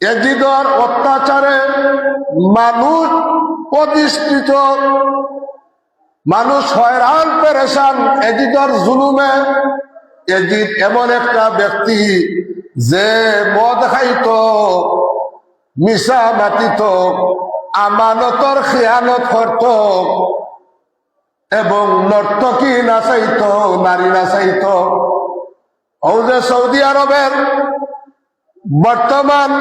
এজিদর অত্যাচারে মানুষ প্রতিষ্ঠিত, মানুষ হয়রান পেরেশান এজিদর জুলুমে। এজিদ এমন একটা ব্যক্তি যে মদ খাইত, মিশা মাতিত, আমানতর খেয়ানত করত এবং নর্তকী নাচাইত, নারী নাচাইত। ও যে সৌদি আরবের বর্তমান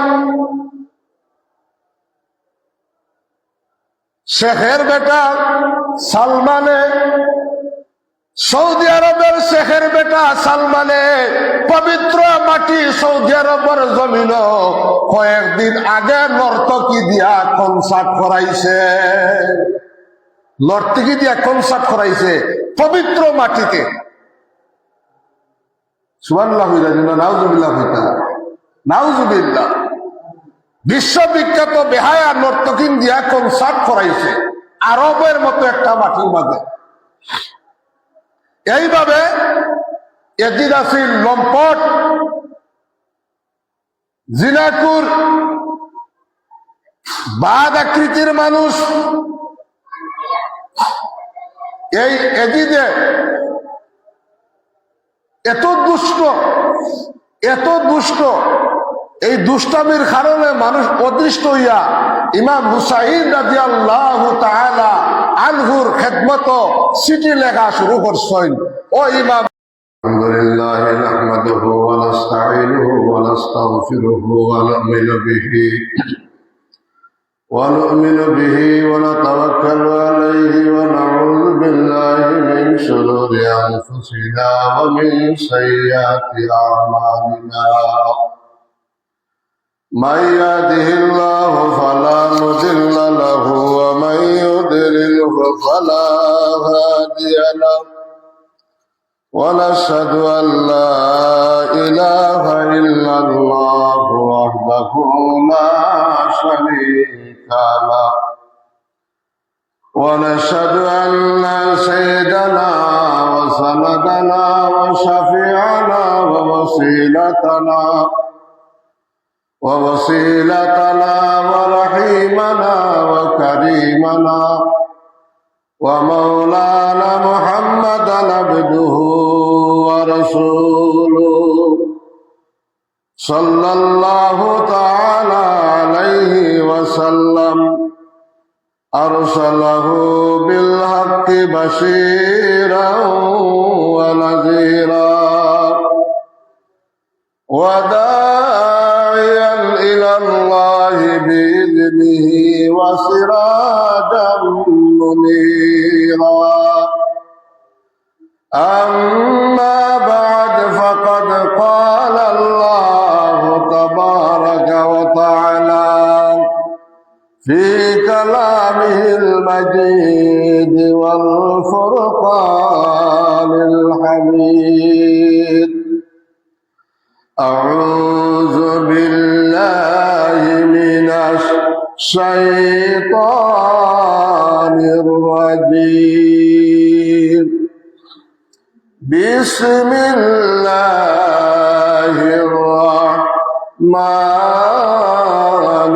শেখের বেটা সালমানে, সৌদি আরবের শেখের বেটা সালমানে পবিত্র মাটি সৌদি আরবের জমিন কয়েকদিন আগে নর্তকী দিয়া কনসার্ট করাইছে, নর্তকী দিয়া কনসার্ট করাইছে পবিত্র মাটিতে। সুবহানাল্লাহ, নাউজুবিল্লাহ, নাউজুবিল্লাহ। বিশ্ববিখ্যাত বেহায়া নর্তকিন দিয়া কনসার্ট করাইছে আরবের মতো একটা মাটির মাঝে। এইভাবে এজিদ আছিল লম্পট, জিনাকুর, বাদ আকৃতির মানুষ। এই এজিদে এত দুষ্ট, এত দুষ্ট, এই দুষ্টামির কারণে মানুষ অদৃষ্ট হইয়া ইমাম হুসাইন রাদিয়াল্লাহু তাআলা আনহুর খেদমত চিঠি লেখা শুরু করছেন। ও ইমাম, আলহামদুলিল্লাহ নাহমাদুহু ওয়া নাস্তাঈনুহু ওয়া নাস্তাগফিরুহু ওয়া নু'মিনু বিহি ওয়া নাতাওয়াক্কালু আলাইহি ওয়া নাউযু বিল্লাহি মিন শুরুরি আনফুসিনা ওয়া মিন সাইয়্যাতি আ'মালিনা। من يهده الله فلا مضل له ومن يضلله فلا هادي له ونشهد أن لا إله إلا الله وحده لا شريك له ونشهد أن سيدنا وسندنا وشفيعنا ووسيلتنا ورحيمنا وكريمنا ومولانا محمدا عبده ورسوله صلى الله تعالى عليه وسلم أرسله بالحق بشيرا ونذيرا وداعيا إلى الله بإذنه وسراجا منيرا. أما بعد فقد قال الله تبارك وتعالى في كلامه المجيد والفرقان الحميد: أعوذ بالله من الشيطان الرجيم. بسم الله الرحمن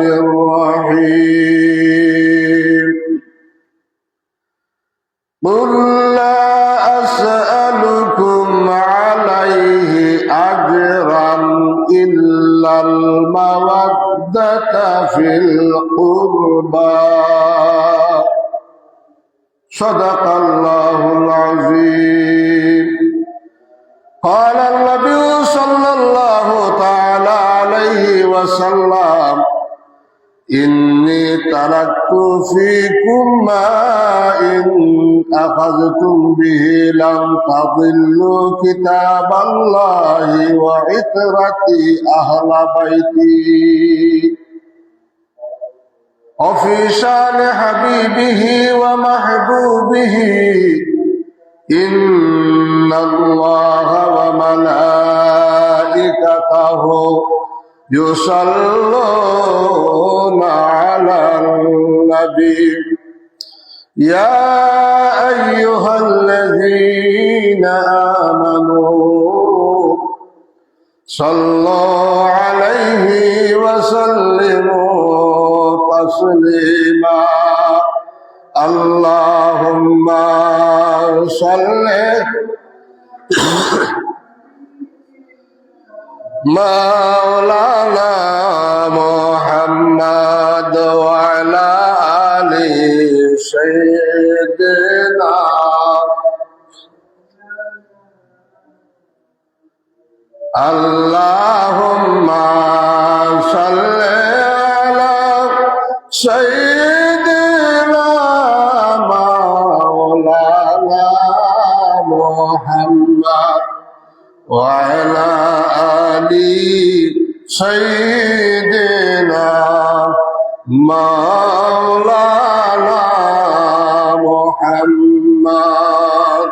الرحيم. قل لا أسألكم عليه أجرا إلا المودة في القربى. صدق الله العظيم. قال النبي صلى الله تعالى عليه وسلم: إني تركت فيكم ما إن أخذتم به لم تضلوا كتاب الله وعترتي أهل بيتي. وفي شان حبيبه ومحبوبه: إن الله وملائكته يصلون على النبي يا أيها الذين آمنوا صلوا عليه وسلموا تسليما اللهم صل مولانا محمد وعلى آل سيدنا اللهم صل على سيدنا مولانا محمد وعلى آل سيدنا مولانا محمد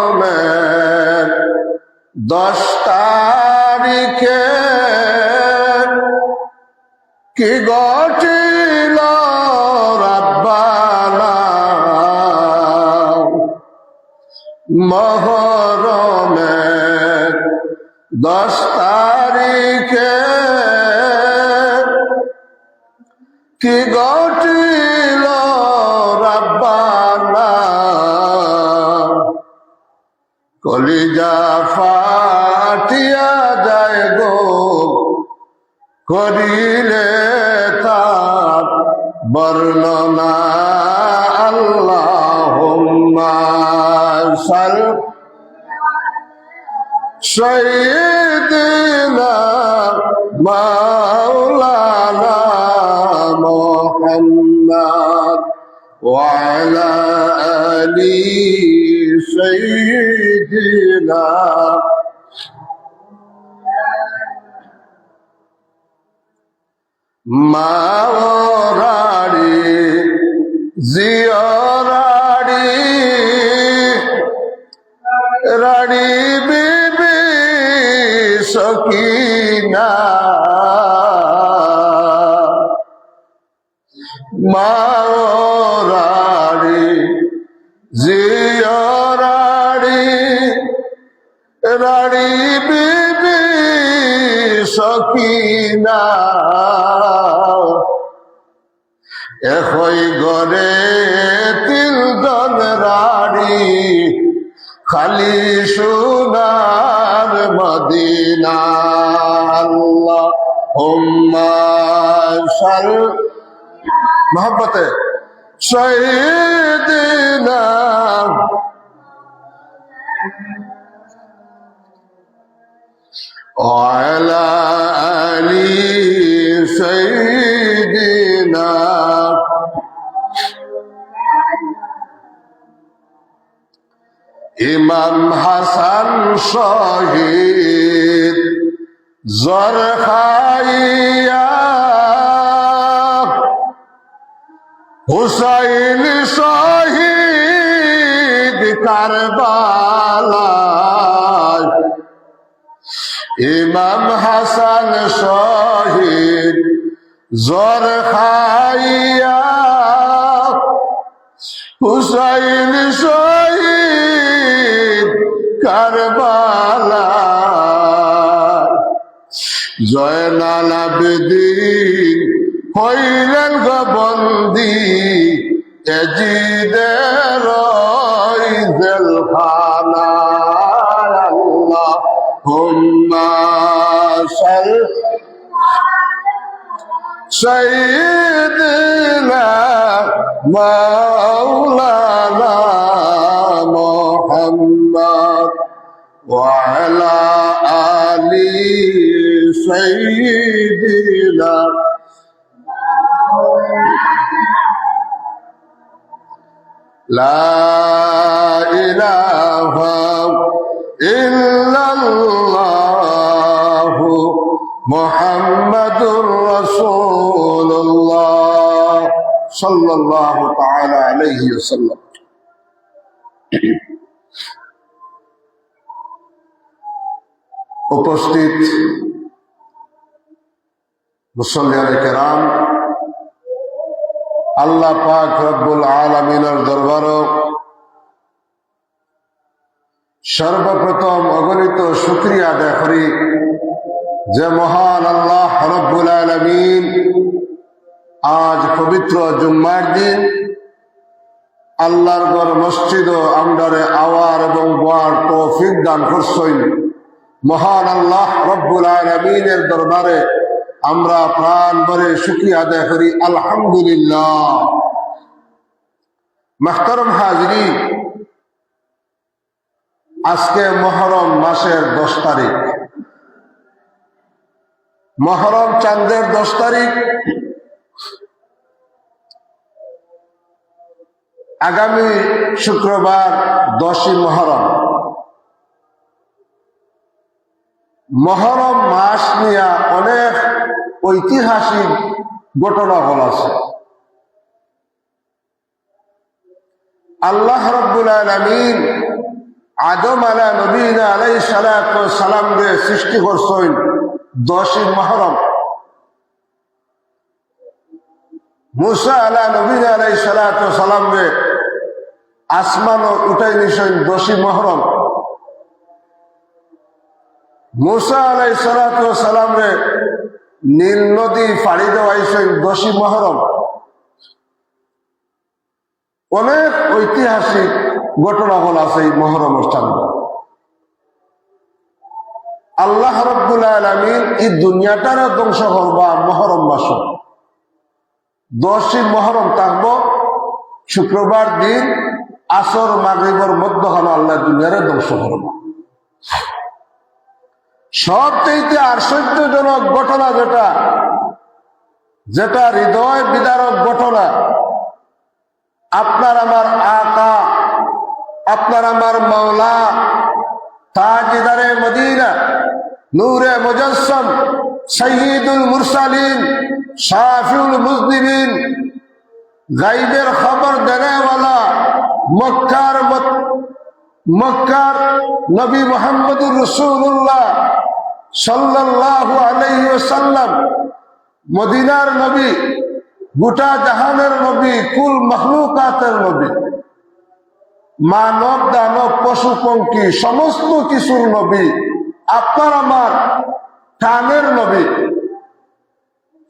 মুহররমের 10 তারিখে কি ঘটিল রাব্বানা মুহররমের 10 তারিখে কি ঘটিল রাব্বানা কলিজা ফাটিয়া যায় গো করিলে তার বর্ণনা আল্লাহুম্মা সাল্লি সাইয়্যিদিনা মাওলানা মুহাম্মদ ওয়া আলা আলি সাইয়্যিদিনা মাওরারি জিয়রারি রাড়ি বিবি সকিনা মাওরারি জিয়রারি রাড়ি বিবি সকিনা একই গরে 3 জন রাড়ি খালি সোনার মদিনা আল্লাহুম্মা সাল্লি মোহব্বতে সাইয়্যিদিনা ওয়া আলা আলি সাইয়্যিদিনা ইমাম হাসান শহীদ জ্বর খাইয়া হুসাইন শহীদ কারবালায় ইমাম হাসান শহীদ জ্বর খাইয়া হুসাইন শহীদ কারবালায় জয়নাল আবেদীন হইলেন গো বন্দী এজিদের জেলখানায় আল্লাহুম্মা সাল্লি সাইয়্যিদিনা মাওলানা মুহাম্মদ ওয়া আলা আলি সাইয়্যিদিনা লা ইলাহা ইল্লাল্লাহু মুহাম্মাদুর রাসূলুল্লাহ সাল্লাল্লাহু তাআলা আলাইহি ওয়াসাল্লাম। উপস্থিত মুসল্লিয়ানে কেরাম, আল্লাহ পাক রব্বুল আলামিনের দরবারে সর্বপ্রথম অগণিত শুকরিয়া আদায় করি যে মহান আল্লাহ রব্বুল আলামিন আজ পবিত্র জুম্মার দিন আল্লাহর ঘর মসজিদ আমরারে আওয়ার এবং বোয়ার তৌফিক দান করছেন। মহান আল্লাহ রব্বুল আলামিনের দরবারে আমরা প্রাণ ভরে শুকরিয়া আদায় করি, আলহামদুলিল্লাহ। মুহতারাম হাজিরিন, আজকে মুহররম মাসের 10 তারিখ, মুহররম চাঁদের 10 তারিখ। আগামী শুক্রবার 10ই মুহররম। মুহররম মাস নিয়ে অনেক ঐতিহাসিক ঘটনা আছে। আল্লাহ রাব্বুল আলামিন আদম আলা নবীনা আলাইহিস সালাতু ওয়াস সালাম রে সৃষ্টি করছেন 10ই মুহররম। মুসা আলা নবীনা আলাইহিস সালাতু ওয়াস সালাম রে আসমানও উঠাই নিছেন 10ই মুহররম। মুসা আলাইহিস সালাতু ওয়াস সালাম রে নীল নদী পাড়ি দেওয়াইছেন 10ই মুহররম। অনেক ঐতিহাসিক ঘটনা আছে এই মুহররমের চাঁদ। আল্লাহ রাব্বুল আলামিন এই দুনিয়াটারে ধ্বংস করবা মুহররম মাসে। 10ই মুহররম থাকব শুক্রবার দিন আসর মাগরিবের মধ্যখানে আল্লাহ দুনিয়ারে ধ্বংস করব। সবচেয়ে আশ্চর্যজনক ঘটনা যেটা হৃদয় বিদারক ঘটনা, আপনার আমার আকা, আপনার আমার মাওলা, তাজদারে মদিনা, নূরে মুজাসসাম, সাইয়্যিদুল মুরসালিন, শাফিউল মুজনিবিন, গায়বের খবর দেনেওয়ালা, মক্কার নবী মুহাম্মদুর রাসূলুল্লাহ সাল্লাল্লাহু আলাইহি ওয়াসাল্লাম, মদিনার নবী, গোটা জাহানের নবী, কুল মখলুকাতের নবী, মানব দানব পশু পঙ্খী সমস্ত কিছুর নবী, আপনার আমার কানের নবী,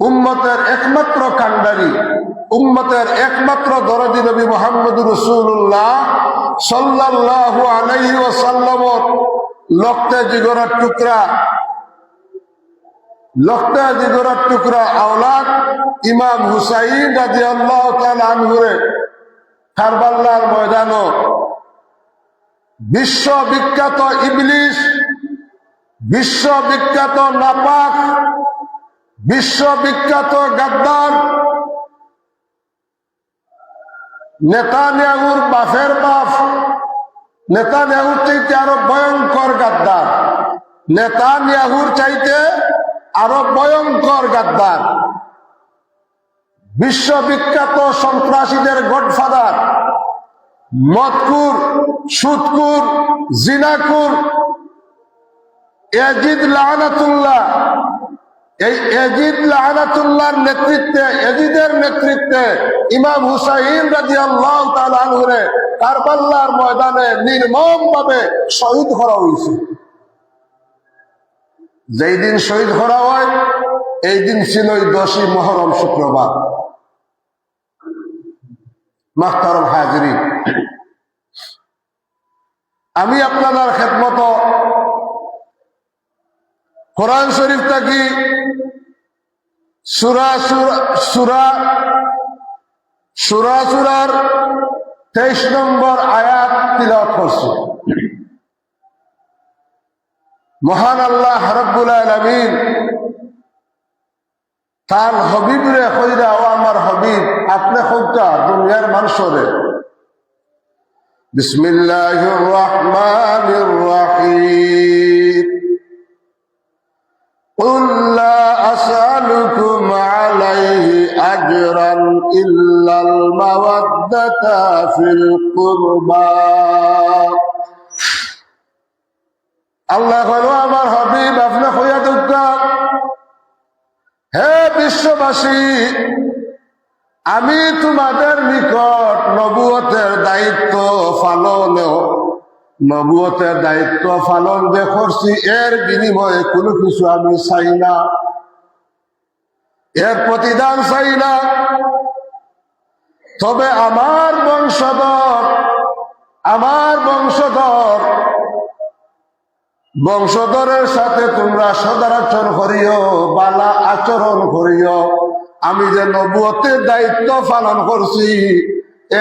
উম্মতের একমাত্র কান্ডারি, উম্মতের একমাত্র দরদি নবী মুহাম্মদুর রাসূলুল্লাহ সাল্লাল্লাহু আলাইহি ওয়াসাল্লামের লক্তে জিগরের টুকরা আওলাদ ইমাম হুসাইন রাদিয়াল্লাহু তাআলা আনহুরে কারবালার ময়দানে বিশ্ববিখ্যাত ইবলিস, বিশ্ববিখ্যাত নাপাক, বিশ্ববিখ্যাত গাদ্দার, নেতানিয়াহুর বাপের বাপ, নেতানিয়াহুর চাইতে আরো ভয়ঙ্কর গাদ্দার, নেতানিয়াহুর চাইতে আরো ভয়ঙ্কর গাদ্দার, বিশ্ববিখ্যাত সন্ত্রাসীদের গডফাদার, মদকুর, সুদকুর, জিনাকুর ইয়াজিদ লাআনাতুল্লাহ, এই ইয়াজিদ লাআনাতুল্লাহর নেতৃত্বে, ইয়াজিদের নেতৃত্বে ইমাম হুসাইন রাদিয়াল্লাহু তাআলা আনহুরে কারবালার ময়দানে নির্মমভাবে শহীদ করা হয়েছে। যেই দিন শহীদ করা হয় এই দিন ছিল 10ই মুহররম শুক্রবার। মুহতারাম হাজিরিন, আমি আপনাদের খেদমত কোরআন শরীফ থেকে সূরার 23 নম্বর আয়াত তিলাওয়াত করছি। মহান আল্লাহ রাব্বুল আলামিন তার হবিবরে কইরা, ও আমার হবিব আপনি কইতা দুনিয়ার মানুষরে, বিসমিল্লাহির রহমানির রহিম, قل لا أسألكم عليه أجرا إلا المودة في القربى। আল্লাহ বলো আমার হাবিব আপনি হইয়া দরকার, হে বিশ্ববাসী, আমি তোমাদের নিকট নবুয়তের দায়িত্ব পালন নবুয়তের দায়িত্ব পালন যে করছি এর বিনিময়ে কোনো কিছু আমি চাই না, এর প্রতিদান চাই না। তবে আমার বংশধরের সাথে তোমরা সদাচরণ করিও, বালা আচরণ করিও। আমি যে নবুয়তের দায়িত্ব পালন করছি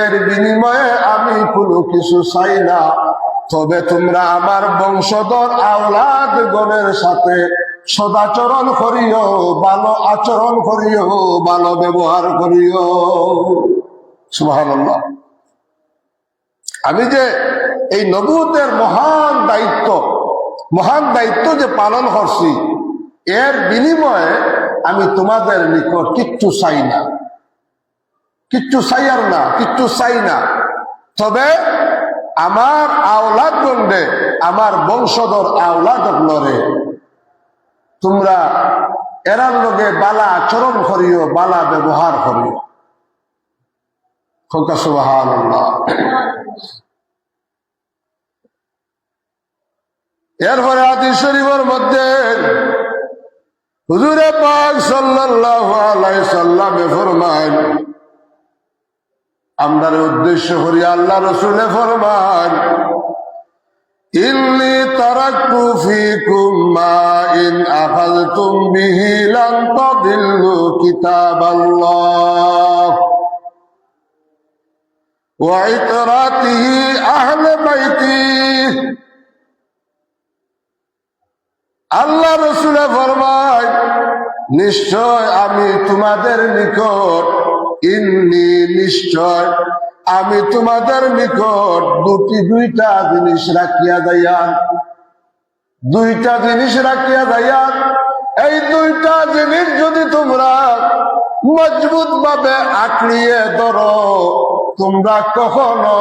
এর বিনিময়ে আমি কোনো কিছু চাই না। তবে তোমরা আমার বংশধর আওলাদ গণের সাথে সদাচরণ করিও, ভালো আচরণ করিও, ভালো ব্যবহার করিও। সুবহানাল্লাহ। আমি যে এই নবুয়তের মহান দায়িত্ব যে পালন করছি এর বিনিময়ে আমি তোমাদের নিকট কিচ্ছু চাই না, কিচ্ছু চাই না। তবে আমার আওলাদ গণে, আমার বংশধর আওলাদ গণরে তোমরা এরার লগে বালা আচরণ করিও, বালা ব্যবহার করিও। সুবহানাল্লাহ। এরপরে হাদিস শরীফের মধ্যে হুজুরে পাক সাল্লাল্লাহু আলাইহি সাল্লামে ফরমান, আমরার উদ্দেশ্য করি আল্লাহ রাসূলে ফরমান, ইন্নী তারাকতু ফীকুম মা ইন আখাযতুম বিহি লান তাদিল্লু কিতাবাল্লাহ ওয়া ইতরাতিহি আহলে বাইতি। আল্লাহ রাসূলে ফরমায়, নিশ্চয় আমি তোমাদের নিকট, নিশ্চয় আমি তোমাদের নিকট দুইটা জিনিস রাখিয়া যাইয়ান। এই দুইটা জিনিস যদি তোমরা মজবুত ভাবে আঁকড়িয়ে ধরো, তোমরা কখনো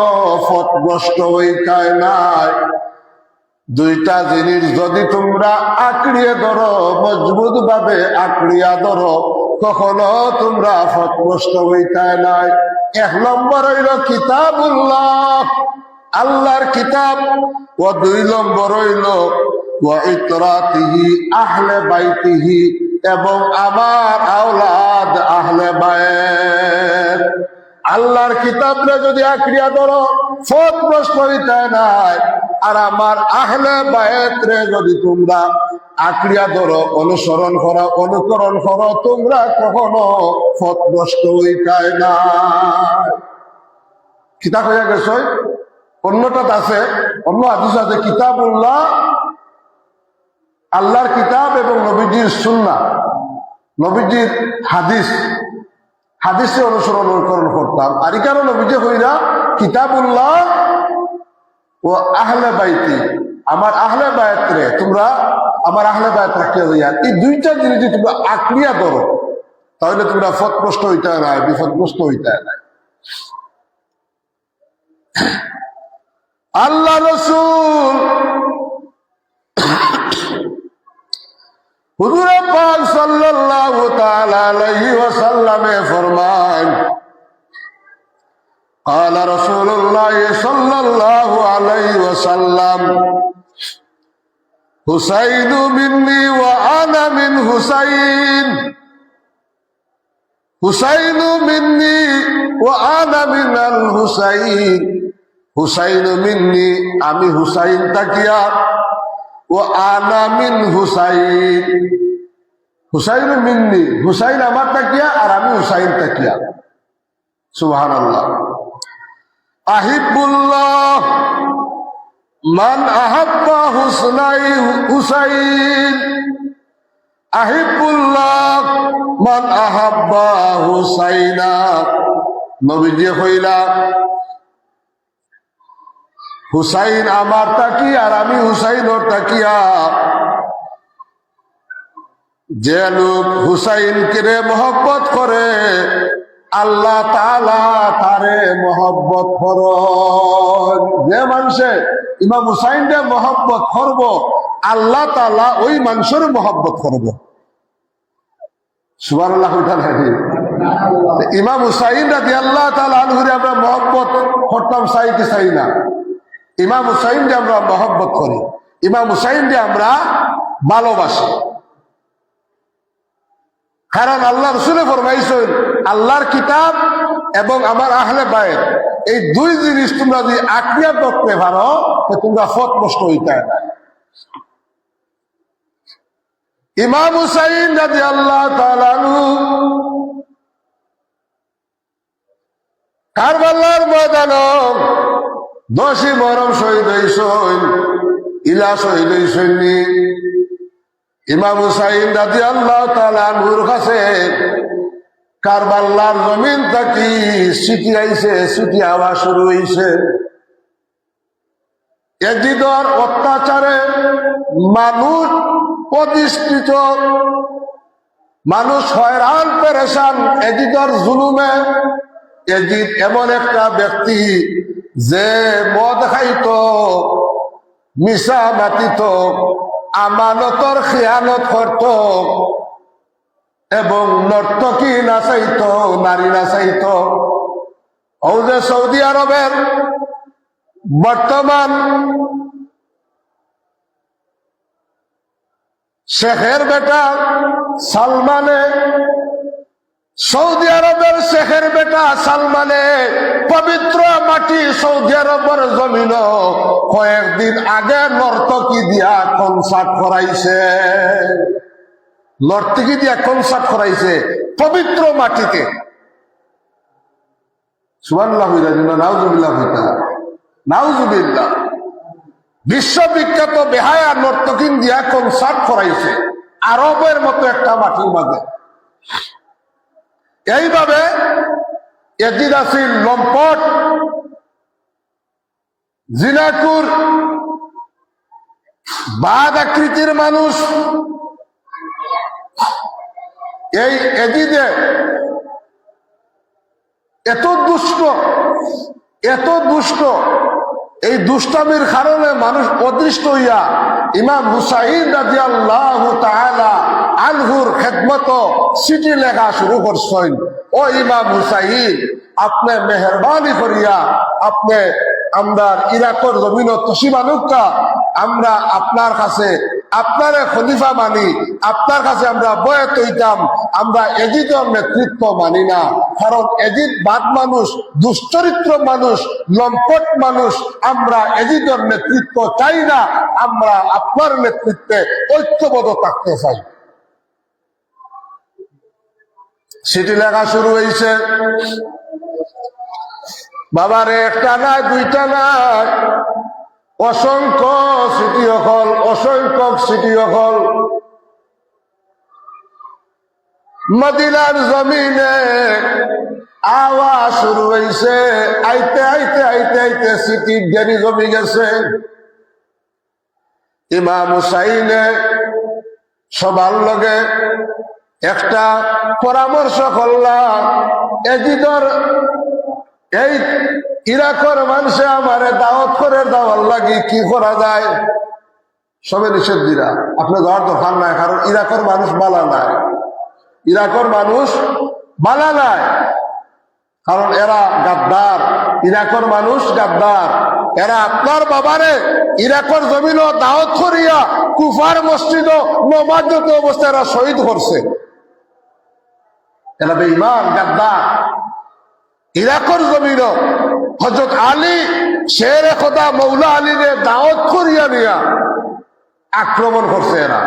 পথভ্রষ্ট হইতে নাই। দুইটা জিনিস যদি তোমরা আঁকড়িয়ে ধরো, মজবুত ভাবে আঁকড়িয়া ধরো, কখনো তোমরা পথভ্রষ্ট হইতে নাই। এক নম্বর হইল কিতাবুল্লাহ, আল্লাহর কিতাব। ও দুই নম্বর হইল ওয়া ইতরাতিহি আহলে বাইতিহি, এবং আমার আওলাদ আহলে বাইত। আল্লাহর কিতাবরে যদি আঁকড়িয়া ধরো, পথভ্রষ্ট হইতে নাই। আর আমার আহলে বাইত রে যদি তোমরা আঁকড়িয়া ধরো, অনুসরণ করো, অনুকরণ করো, তোমরা কখনো পথভ্রষ্ট হইতে নাই। কিতাব হয়ে গেছ, অন্যটাতে আছে, অন্য হাদিস আছে কিতাবুল্লাহ, আল্লাহর কিতাব এবং নবীজির সুন্নাহ, নবীজির হাদিসে অনুকরণ করতাম। আর এখানে নবীজি হইরা কিতাবুল্লাহ ও আহলে বাইতি, আমার আহলে বায়াত রে তোমরা, আমার আহলে বায়াত রাখিয়া যাইয়া। এই দুইটা জিনিস যদি তোমরা আঁকড়িয়া ধরো, তাহলে তোমরা পথভ্রষ্ট হইতে নাই, বিপদগ্রস্ত হইতে নাই। আল্লাহ রাসূল হুজুরে পাক সাল্লাল্লাহু তাআলা আলাইহি ওয়াসাল্লামে ফরমান, قال رسول الله صلى الله عليه وسلم حسين مني وانا من حسين، حسين مني وانا من الحسين। হুসাইন মিন্নি, আমি হুসাইন তাকিয়া, ও আনা মিন হুসাইন, হুসাইন মিন্নি, হুসাইন আমার তাকিয়া আর আমি হুসাইন তাকিয়া। সুবহানাল্লাহ। আহিবুল্লাহ মান আহাব্বা হুসাইন, আহিবুল্লাহ মান আহাব্বা হুসাইনা। নবীজি কইলা, হুসাইন আমার তাকিয়া আর আমি হুসাইনের তাকিয়া। যে লোক হুসাইনকে মহব্বত করে, আল্লাহ তাআলা তারে মহব্বত করেন। যে মানুষে ইমাম হুসাইনকে মহব্বত করব, আল্লাহ তাআলা ওই মানুষের মহব্বত করব। সুবহানাল্লাহ। ইমাম হুসাইন রাদিয়াল্লাহু তাআলা আনহুরে আমরা মহব্বত করতাম, চাই কি চাই না? ইমাম হুসাইনকে আমরা মহব্বত করি, ইমাম হুসাইনকে আমরা ভালোবাসি। কারণ আল্লাহ রসুলে ফরমাইছেন আল্লাহর কিতাব এবং আমার আহলে বায়েত এই দুই জিনিস তোমরা যদি আঁকড়িয়া করতে পারো তোমরা ফত নষ্ট হইতে না। ইমাম হুসাইন রাদিয়াল্লাহু তাআলা আনহু কারবালার ময়দানে 10ই মুহররম শহীদ হইছেন, ইলা শহীদ হইছেন। ইমাম হুসাইন রাদিয়াল্লাহু তাআলা আনহুর কাছে কারবালার জমিন থেকে চিঠি আইছে, চিঠি আওয়া শুরু হইছে। এজিদর অত্যাচারে মানুষ প্রতিষ্ঠিত, মানুষ হয়রান পেরেশান এজিদর জুলুমে। এজিদ এমন একটা ব্যক্তি যে মদ খাইত, মিশা মাতিত, আমানতর খেয়ানত করত এবং নর্তকী নাচাইত, নারী নাচাইত। ও যে সৌদি আরবের বর্তমান শেখের বেটা সালমানে, সৌদি আরবের শেখের বেটা সালমানে পবিত্র মাটি সৌদি আরবের জমিন কয়েকদিন আগে নর্তকী দিয়া কনসার্ট করাইছে, নর্তকী দিয়া কনসার্ট করাইছে পবিত্র মাটিতে। সুবহানাল্লাহ, নাউজুবিল্লাহ, নাউজুবিল্লাহ। বিশ্ববিখ্যাত বেহায়া নর্তকী দিয়া কনসার্ট করাইছে আরবের মতো একটা মাটির মাঝে। এইভাবে এজিদ আসিল লম্পট, জিনাকুর, বাদ আকৃতির মানুষ। এই এজিদে এত দুষ্ট, এত দুষ্ট, এই দুষ্টামির কারণে মানুষ অদৃষ্ট হইয়া ইমাম হুসাইন রাদিয়াল্লাহু তাআলা আনহুর খেদমত চিঠি লেখা শুরু করছেন। ও ইমাম হুসাইন, আপনি মেহরবানি করিয়া আপনি আমরা ইরাকর জমিন তসিমানুকা, আমরা আপনার কাছে আপনারে খলিফা মানি, আপনার কাছে আমরা বয়াত হইতাম। আমরা এজিদের নেতৃত্ব মানি না, কারণ এজিদ বাদ মানুষ, দুশ্চরিত্র মানুষ, লম্পট মানুষ। আমরা এজিদের নেতৃত্ব চাই না, আমরা আপনার নেতৃত্বে ঐক্যবদ্ধ থাকতে চাই। চিঠি লেখা শুরু হয়েছে। বাবারে একটা নাই, দুইটা নাই, অসংখ্য চিঠি হল, অসংখ্য চিঠি হল। মদিনার জমিনে আওয়াজ শুরু হয়েছে। আইতে আইতে আইতে আইতে চিঠি দেরি জমি গেছে। ইমাম হুসাইনে সবার লগে একটা পরামর্শ করলাম, এজিদর এই ইরাকর মানুষে আমারে দাওয়াত করে দেওয়ার লাগি কি করা যায়। সবে নিষেধ দিরা, আপনি যাওয়ার দরকার নাই, কারণ ইরাকর মানুষ বালা নাই, ইরাকর মানুষ বালা নাই, কারণ এরা গাদ্দার, ইরাকর মানুষ গাদ্দার। এরা আপনার বাবারে ইরাকর জমিন দাওয়াত করিয়া কুফার মসজিদ নমাজত অবস্থায় এরা শহীদ করছে। এরা বেঈমান, গাদ্দার। ইরাকর জমিন হযরত আলী শেরে খোদা মৌলা আলীরে দাওয়াত করিয়া নিয়া আক্রমণ করছে এরা।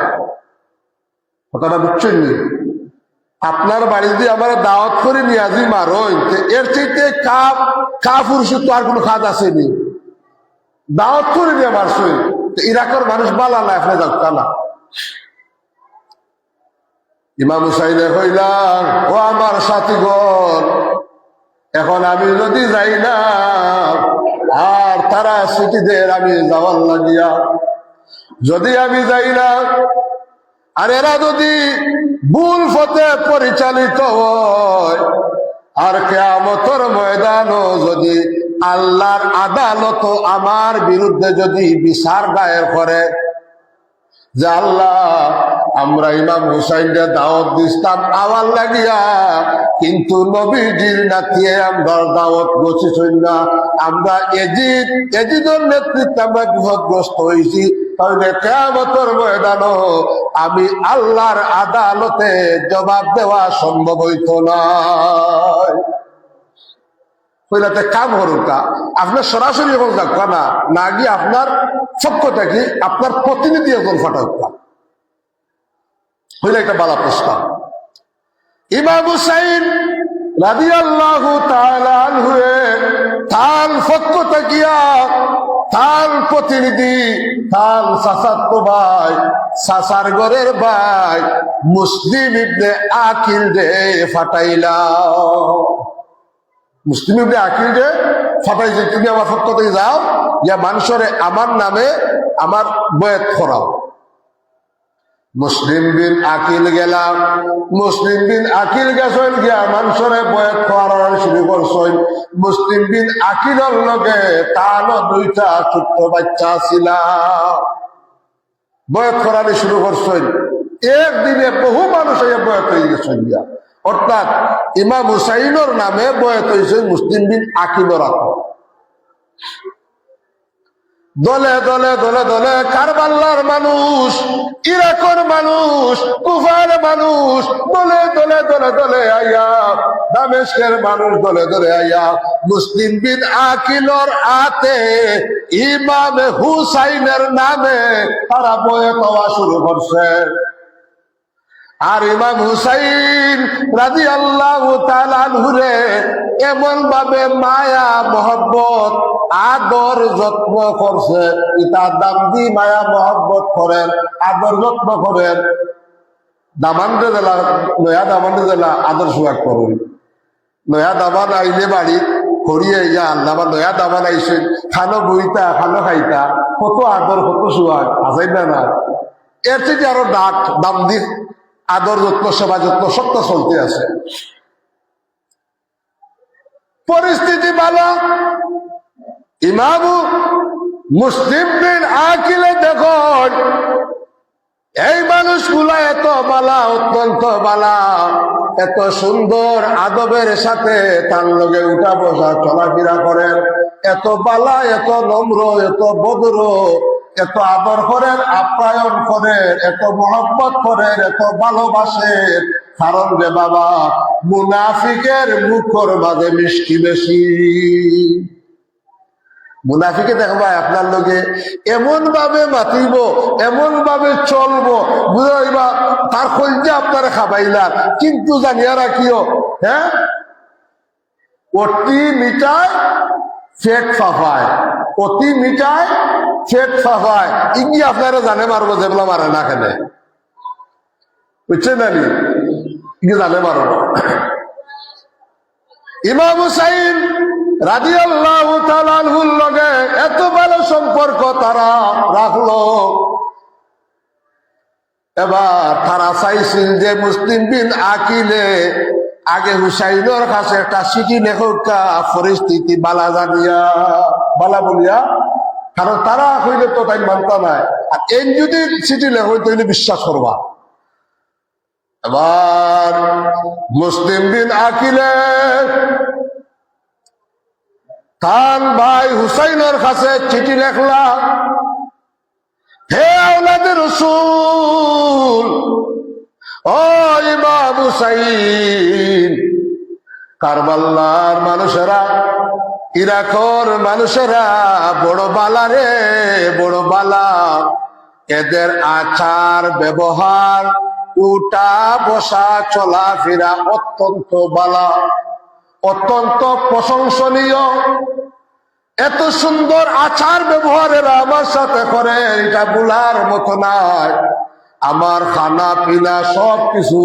কথাটা বুঝছেন? আপনার বাড়ি দিয়ে আমার দাওয়াত করে নিয়ে আজি মারো, এর চাইতে কাপুরুষ তো আর কোনো কাজ আসেনি। দাওয়াত করে নিয়ে মারছই। ইরাকের মানুষ বালা না, এখানে যাও না। ইমাম হুসাইনে কইলাম, ও আমার সাথীগণ, এখন আমি যদি যাই না আর তারা সিটিদের আমি যাওয়ার লাগিয়া, যদি আমি যাই না আর এরা যদি ভুল পথে পরিচালিত হয় আর কিয়ামতের ময়দানও যদি আল্লাহর আদালত আমার বিরুদ্ধে যদি বিচার দায়ের করে, যে আল্লাহ আমরা ইমাম হুসাইনকে দাওয়াত দিতাম আওয়াল লাগিয়া, কিন্তু নবীজির নাতিয়ে আমরা দাওয়াত গছিছই না। আমরা এজিদের নেতৃত্বে আমরা বিপদগ্রস্ত হয়েছি। তাহলে কিয়ামতের ময়দানে আমি আল্লাহর আদালতে জবাব দেওয়া সম্ভব হইত না। কইলাতে কাম হরুকা আপনার সরাসরি এখন যাকা না, না গিয়ে আপনার পক্ষ থেকে আপনার প্রতিনিধি এখন ফাটাকা হইলে একটা বালা প্রস্তাব। ইমাম হুসাইন রাদিয়াল্লাহু তাআলা আনহু তার পক্ষ থাকিয়া তার প্রতিনিধি তার চাচাতো ভাই চাচার ঘরের ভাই মুসলিম ইবনে আকিল রে ফাটাইলা। মুসলিম ইবনে আকিল রে ফাটাইছে, তুমি আমার পক্ষ থেকে যাও, যে মানুষরে আমার নামে আমার বয়াত করাও। মুসলিম বিন আকিল গেলাম, মুসলিম বিন আকিল গেছেন গিয়া মানুষরে বয়াত করার শুরু করছেন। মুসলিম বিন আকিলের লগে তারও দুইটা ছোট্ট বাচ্চা ছিল, বয়াত করানি শুরু করছেন। একদিনে বহু মানুষ বয়াত হয়ে গেছেন গিয়া, অর্থাৎ ইমাম হুসাইনের নামে বয়াত হয়েছে মুসলিম বিন আকিলের আত্ম। দলে দলে দলে দলে কারবালার মানুষ, ইরাকের মানুষ, কুফার মানুষ দলে দলে দলে দলে আইয়া, দামেস্কের মানুষ দলে দলে আইয়া মুসলিম বিন আকিলের হাতে ইমাম হুসাইনের নামে তারা বয়াত হওয়া শুরু করছে। আর ইমাম হুসাইন রাদিয়াল্লাহু তাআলা আনহু রে এমন ভাবে মায়া মহব্বত আদর যত্ন করছে, ইতার দাম দি মায়া মহব্বত করেন, আদর যত্ন করেন। দামানরে জেলা নয়া দামানরে জেলা আদর সুয়াগ করুন। নয়া দামান আইলে বাড়ি খড়িয়ে যান, আমার নয়া দামান আইসে খানো বইতা খানো খাইতা, কত আদর কত সুয়াগ আসাই না। এর থেকে আরো ডাক দাম দি আদর যত্ন সেবা যত্ন সবটা চলতে আছে। পরিস্থিতি ভালো। ইমাম মুসলিম বিন আকিলে দেখুন এই মানুষগুলা এত বালা, অত্যন্ত বালা, এত সুন্দর আদবের সাথে তার লগে উঠা বসা চলাফেরা করেন, এত বালা, এত নম্র, এত ভদ্র, এত আদর করেন, আপ্যায়ন করেন, এত মহব্বত করেন, এত ভালোবাসেন। কারণ রে বাবা, মুনাফিকের মুখর মাঝে মিষ্টি বেশি। মুনাফিকে দেখবা আপনার লগে এমন ভাবে মাতিব, এমন ভাবে চলবো, বুঝাইবা তার কলজা আপনারা খাবাইলার, কিন্তু জানিয়া রাখিও হ্যাঁ অতি মিটায় ফেট ফাফায়, অতি মিটায় ফেট ফাফায়। ইঙ্গি আপনারা জানে মারবো, যেগুলো মারে না খেলে, বুঝছেন না নি? ইঙ্গি জানে মারবো। ইমাম হুসাইন রাদিয়াল্লাহু তাআলা আনহুর লগে এত ভালো সম্পর্ক তারা রাখলো। এবার তারা চাইছিল যে মুসলিম বিন আকিলে আগে হুসাইনের কাছে একটা চিঠি লেখা, পরিস্থিতি বালা জানিয়া বালা বলিয়া, কারণ তারা হইলে তো তাই মানতা নাই। আর এই যদি চিঠি লেখো তাহলে বিশ্বাস করবা। এবার মুসলিম বিন আকিলে তার ভাই হুসাইনের কাছে চিঠি লেখলা, হে আওলাদে রাসূল, ও ইমাম হুসাইন, কারবালার মানুষেরা, ইরাকের মানুষেরা বড় বালা রে, বড় বালা। এদের আচার ব্যবহার, উঠা বসা চলাফেরা অত্যন্ত বালা, অত্যন্ত প্রশংসনীয়। এত সুন্দর আচার ব্যবহারের আমার সাথে করে, এটা বলার মতো নাই। আমার খানা পিনা সব কিছু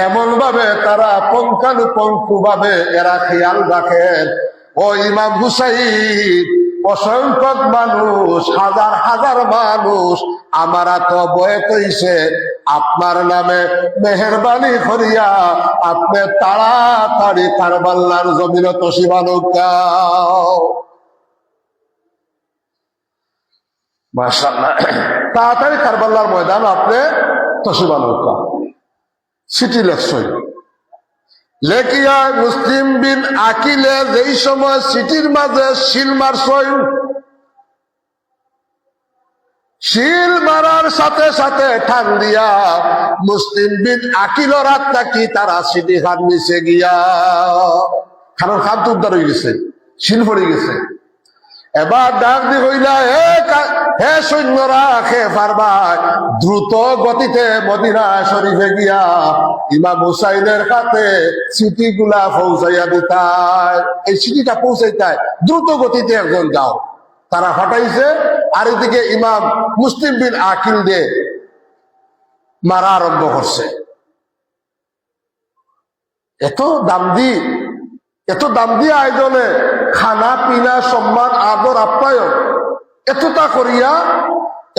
এমন ভাবে তারা পুঙ্খানুপুঙ্খ ভাবে এরা খেয়াল রাখেন। ও ইমাম হুসাইন, অসংখ্য মানুষ, হাজার হাজার মানুষ আমার এত বয়ে কইছে, আপনার নামে মেহরবানি করিয়া আপনি তাড়াতাড়ি কারবালার জমিন তসিবানো। মাশাআল্লাহ। তাড়াতাড়ি কারবালার ময়দান আপনি তসিবা নৌকা সিটি লেখছই লেখিয়া মুসলিম বিন আকিলে যেই সময় সিটির মাঝে শিল মারছই, শিল মারার সাথে সাথে ঠান দিয়া মুসলিম বিন আকিলর আত্মা কি তারা সিটি খান নিচে গিয়া খানোর খান তো উদ্ধার হয়ে গেছে, শিল পড়ে গেছে। এবার ডাক দি হইলা, হে সৈন্যরা খে পারবা দ্রুত গতিতে মদিনা শরীফে গিয়া ইমাম হুসাইনের হাতে সিটি গুলা পৌঁছাইয়া দিতায়। এই সিটিটা পৌঁছাইতায় দ্রুত গতিতে একজন যাও। তারা ফাটাইছে, আর এদিকে ইমাম মুসলিম বিন আকিল দে মারা আরম্ভ করছে। এত দাম দিয়ে আয়োজনে খানা পিনা সম্মান আদর আপ্যায়ন এতটা করিয়া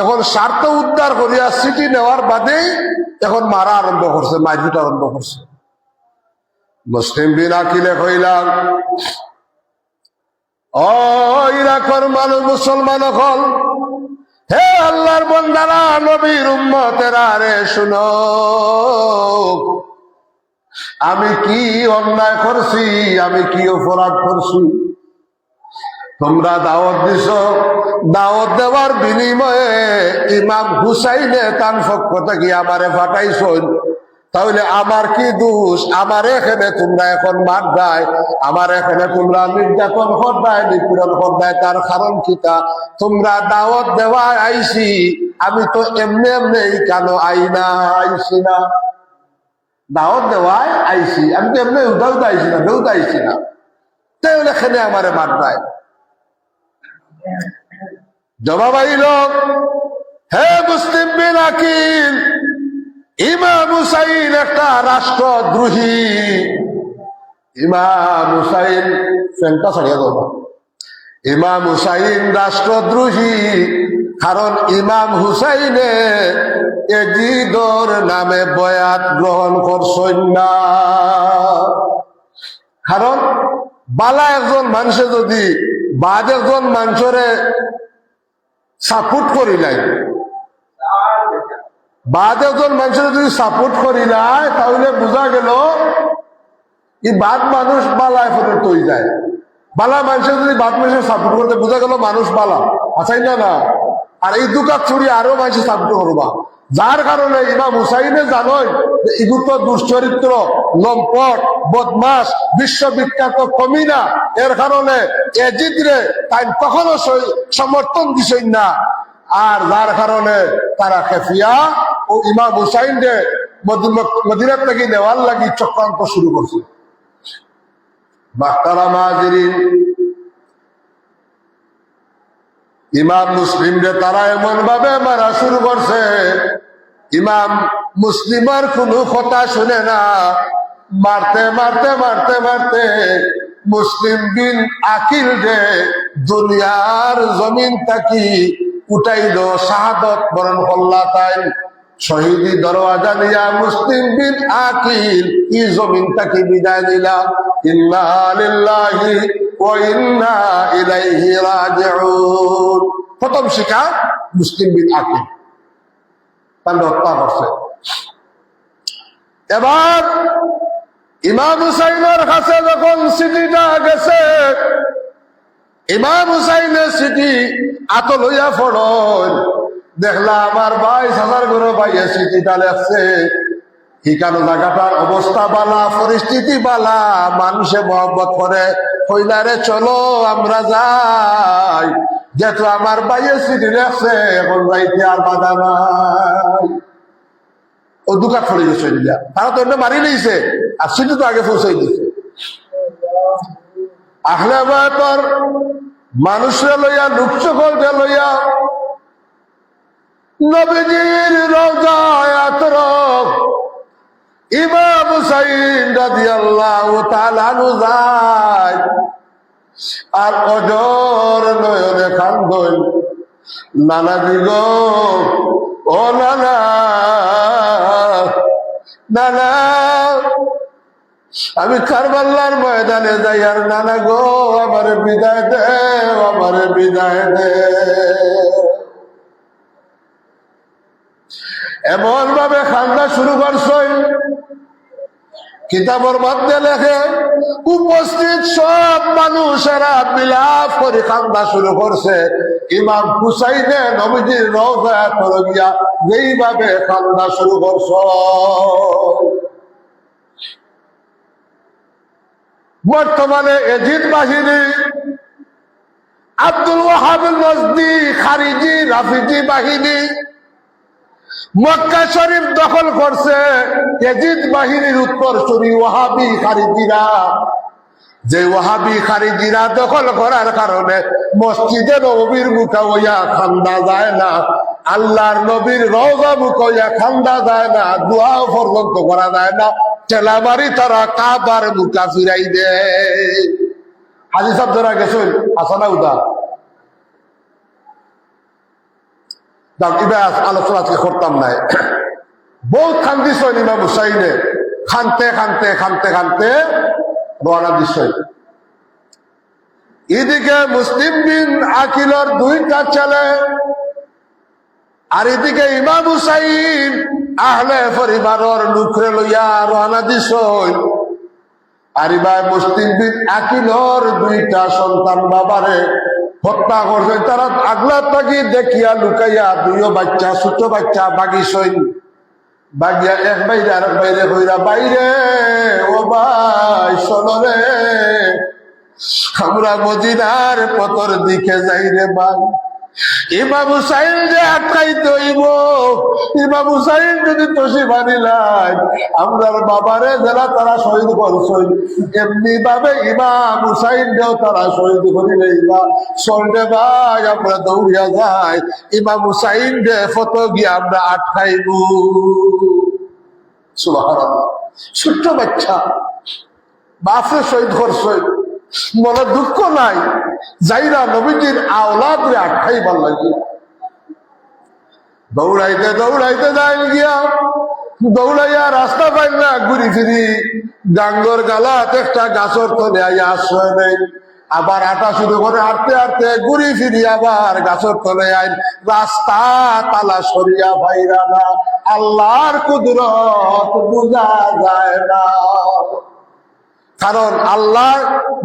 এখন স্বার্থ উদ্ধার করিয়া সিটি নেওয়ার বাদেই এখন মারা আরম্ভ করছে, মাইজুট আরম্ভ করছে। মুসলিম বিন আকিলে কইলাম, ও ইরাকর মানুষ মুসলমান হল, হে আল্লাহর বন্দারা নবীর উম্মতেরা রে শুনো, আমি কি অন্যায় করছি, আমি কি অপরাধ করছি? তোমরা দাওয়াত দিছ, দাওয়াত দেওয়ার বিনিময়ে ইমাম হুসাইনে তার পক্ষ থেকে আমারে ফাটাইছ, তাহলে আমার কি দোষ? আমার এখানে তোমরা এখন মার দেয়, আমার এখানে তোমরা নির্যাতন করদায়, নিপীড়ন করদায়, তার কারণ কিতা? তোমরা দাওয়াত দেওয়ায় আইছি, আমি তো এমনি এমনি কেন আইছি না, দাওয়াত দেওয়ায় আইছি, আমি তো এমনি উদাউদ আইছি না, বেউদ আইছি না, তাহলে এখানে আমারে মার দেয়। জবাব আইল, হে মুসলিম বিন আকিল, ইমাম হুসাইন একটা রাষ্ট্রদ্রোহী। ইমাম হুসাইন ফ্যানটা ছাড়িয়া দেব, ইমাম হুসাইন রাষ্ট্রদ্রোহী, কারণ ইমাম হুসাইনে এজিদর নামে বয়াত গ্রহণ করছেন না। কারণ বালা একজন মানুষে যদি বাদ একজন মানুষরে সাপোর্ট করিলাই, বাদ একজন মানুষের যদি সাপোর্ট করিলাই, তাহলে বোঝা গেল এই বাদ মানুষ বালায় ফটো তৈরি যায়। বালা মানুষের যদি বাদ মানুষের সাপোর্ট করতে, বোঝা গেল মানুষ বালা আছাই না। আর এই দুকাত ছড়ি আরো মানুষের সাপোর্ট করবা, যার কারণে ইমাম হুসাইনে জানেন এগুলো তো দুশ্চরিত্র, লম্পট, বদমাস, বিশ্ববিখ্যাত কমিনা, এর কারণে এজিদরে তাই কখনো সমর্থন দিছেন না। আর যার কারণে তারা খেফিয়া ও ইমাম হুসাইনকে মদিনার থেকে নেওয়ার লাগি চক্রান্ত শুরু করছে। ইমাম মুসলিমরে তারা এমন ভাবে মারা শুরু করছে, ইমাম মুসলিমের কোনো কথা শুনে না, মারতে মারতে মারতে মারতে মুসলিম বিন আকিল যে দুনিয়ার জমিন থাকি উঠাইল, শাহাদত বরণ করলা, তাই শহীদি দরওয়াজা নিয়া মুসলিম বিন আকিল এই জমিন থাকি বিদায় দিলা। ইন্না লিল্লাহি ওয়া ইন্না ইলাইহি রাজিউন। প্রথম শিকার মুসলিম বিন আকিল, তার হত্যা করছে। এবার ইমাম হুসাইনের কাছে যখন সিটিটা গেছে, ইমাম হুসাইনের সিটি আত লইয়া ফড়ন, দেখলা আমার ভাই সাজার ঘরে ভাইয়ের সিটিটা লেখছে। ঠিকানো জায়গাটার অবস্থা বালা, পরিস্থিতি বালা, মানুষে মহব্বত করে, কইলারে চলো আমরা যাই, যেহেতু আমার ভাইয়ের সিটি লেখছে, এখন যাইতে আর বাধা নাই। ও দুকাত পড়ে গেছে, তারা তো মারি নিয়েছে, আর সিটি তো আগে পৌঁছাই দিয়েছে। আহলে বায়তর মানুষে লইয়া, লোকচকলকে লইয়া নবীজির রওজায় আতরক ইমাম হুসাইন রাদিয়াল্লাহু তাআলা আনহু যায়, আর অজর নয়নে কান্দন, নানাজি গো, ও নানা, নানা আমি কারবালার ময়দানে যাই, আর নানা গো আমারে বিদায় দে, আমারে বিদায় দে। এমন ভাবে খান্দা শুরু করছেন, কিতাবের মধ্যে লেখে উপস্থিত সব মানুষেরা বিলাপ করে খান্দা শুরু করছে। ইমাম হুসাইনে নবীজির রওজা করে গিয়া যেইভাবে খান্দা শুরু করছ। বর্তমানে এজিদ বাহিনী, আব্দুল ওয়াহাব নজদি, খারিজি রাফিজি বাহিনী মক্কা শরীফ দখল করছে। এজিদ বাহিনীর উত্তরসূরি ওয়াহাবি খারিজিরা, যে ওয়াহাবি খারিজিরা দখল করার কারণে মসজিদে নবীর মুখে হইয়া খান্দা যায় না, আল্লাহর নবীর রওজা মুখে হইয়া খান্দা যায় না, দোয়াও পর্যন্ত করা যায় না। ঠেলামারি তারা কাবার মুখা ফিরাই দেয়। হাজি সাহেব যারা গেছেন আসানা উদা আলোচনা আজকে করতাম নাই। বহুত খান্দিস ইমাম হুসাইনে, খানতে খানতে খানতে খানতে রওনা দিস। এদিকে মুসলিম বিন আকিলর দুইটা ছেলে, আর এদিকে ইমাম হুসাইন আহলে পরিবারের লোকরে লইয়া রওনা দিস। আর এবার মুসলিম বিন আকিলর দুইটা সন্তান বাবারে হত্যা করছে। তারা আগলা থাকি দেখিয়া লুকাইয়া দুইও বাচ্চা, ছোট বাচ্চা বাগিসইন, বাগিয়া এক বাইরে আরেক বাইরে কইরা, বাইরে ও ভাই শোনরে, আমরা মদিনার পথর দিকে যাই রে ভাই। ইমাম হুসাইন যে আটকাইতে হইব, ইমাম হুসাইন যদি তসি বানিলাই আমরার বাবারে যারা তারা শহীদ করছেন, এমনি ভাবে ইমাম হুসাইনকেও তারা শহীদ করি লইবা। চলবে ভাই আমরা দৌড়িয়া যাই, ইমাম হুসাইন যে ফত গিয়ে আমরা আটকাইব। সুবহানাল্লাহ। ছোট্ট বাচ্চা বাপরে শহীদ করছেন, মনে দুঃখ নাই, যাইরা নবীজির আওলাদ রে আটকাইবার লাগিয়া দৌড়াইতে দৌড়াইতে যাই গিয়া, দৌড়াইয়া রাস্তা পাই না, ঘুরি ফিরি গাঙ্গর গালাত একটা গাছর তলে আইয়া আশ্রয় নেই। আবার হাঁটা শুরু করে, হাঁটতে হাঁটতে ঘুরি ফিরি আবার গাছর তলে আইন, রাস্তা তালা সরিয়া ভাইরা না। আল্লাহর কুদরত বুঝা যায় না, কারণ আল্লাহ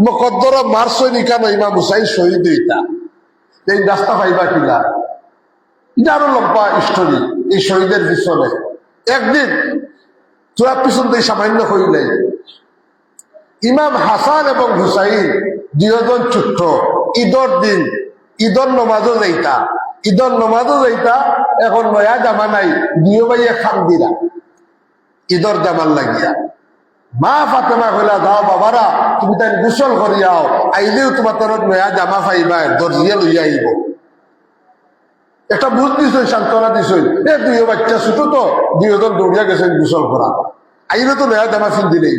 মুকদ্দর মারছনি কেন ইমাম হুসাইন শহীদ হইতা, এই রাস্তা পাইবা কিনা। এটা আরো লম্বা স্টোরি এই শহীদের পিছনে। একদিন তোরা পিছন দিয়ে সামান্য হইলে ইমাম হাসান এবং হুসাইন দুজন ছোট্ট, ঈদর দিন ঈদর নমাজও যাইতা, ঈদর নমাজও যাইতা। এখন নয়া জামা নাই, দুই ভাইয়ে খান দিরা ঈদর জামান লাগিয়া। মা ফাতেমা কইলা, দাও বাবারা তুমি তাই গোসল করিয়াও, আইলেও তোমার তরফ নয়া জামা পাইবা, দর্জিয়া লইয়া আইব। একটা বুঝ দিছ, সান্ত্বনা দিছ। এ দুই বাচ্চা ছোট তো, দুইজন দৌড়িয়া গেছেন গোসল করা, আইলে তো নয়া জামা ফিন দিলেই।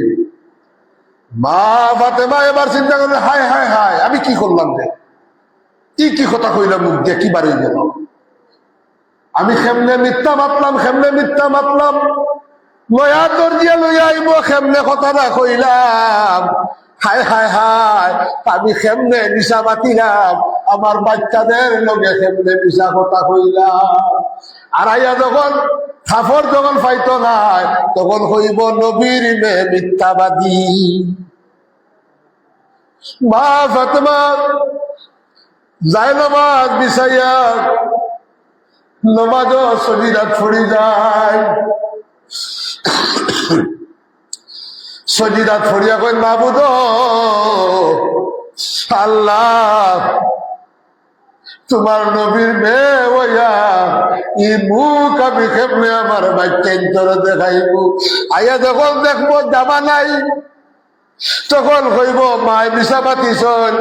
মা ফাতেমা এবার চিন্তা করলে, হায় হায় হায় আমি কি করলাম রে, কি কথা কইলাম, মুখ দিয়ে কি বাড়ি গেল, আমি খেমনে মিথ্যা মাতলাম, খেমনে মিথ্যা মাতলাম, নয়া দর্জিয়া লইয়া আইব, খেমনে কথাটা কইলাম, হায় হায় হায় আমি খেমনে নিশা মাতিলাম, আমার বাচ্চাদের লগে খেমনে নিশা কথা কইলাম। আর আইয়া যখন খাফর যখন পাইতো নাই, তখন কইব নবীর মেয়ে মিথ্যাবাদী। মা ফাতেমা যায় নমাজ বিছাইয়া, নমাজও সজিদাত পড়ি যায়, সজিদাত ফরিয়া কই, মাবুদ আল্লাহ তোমার নবীর মেয়ে ওয়া ই মুখ আমি কেমনে আমার বাচ্চাই তোর দেখাইব। আইয়া যখন দেখবো জামা নাই, তখন কইব মায় মিশাবাতি চল,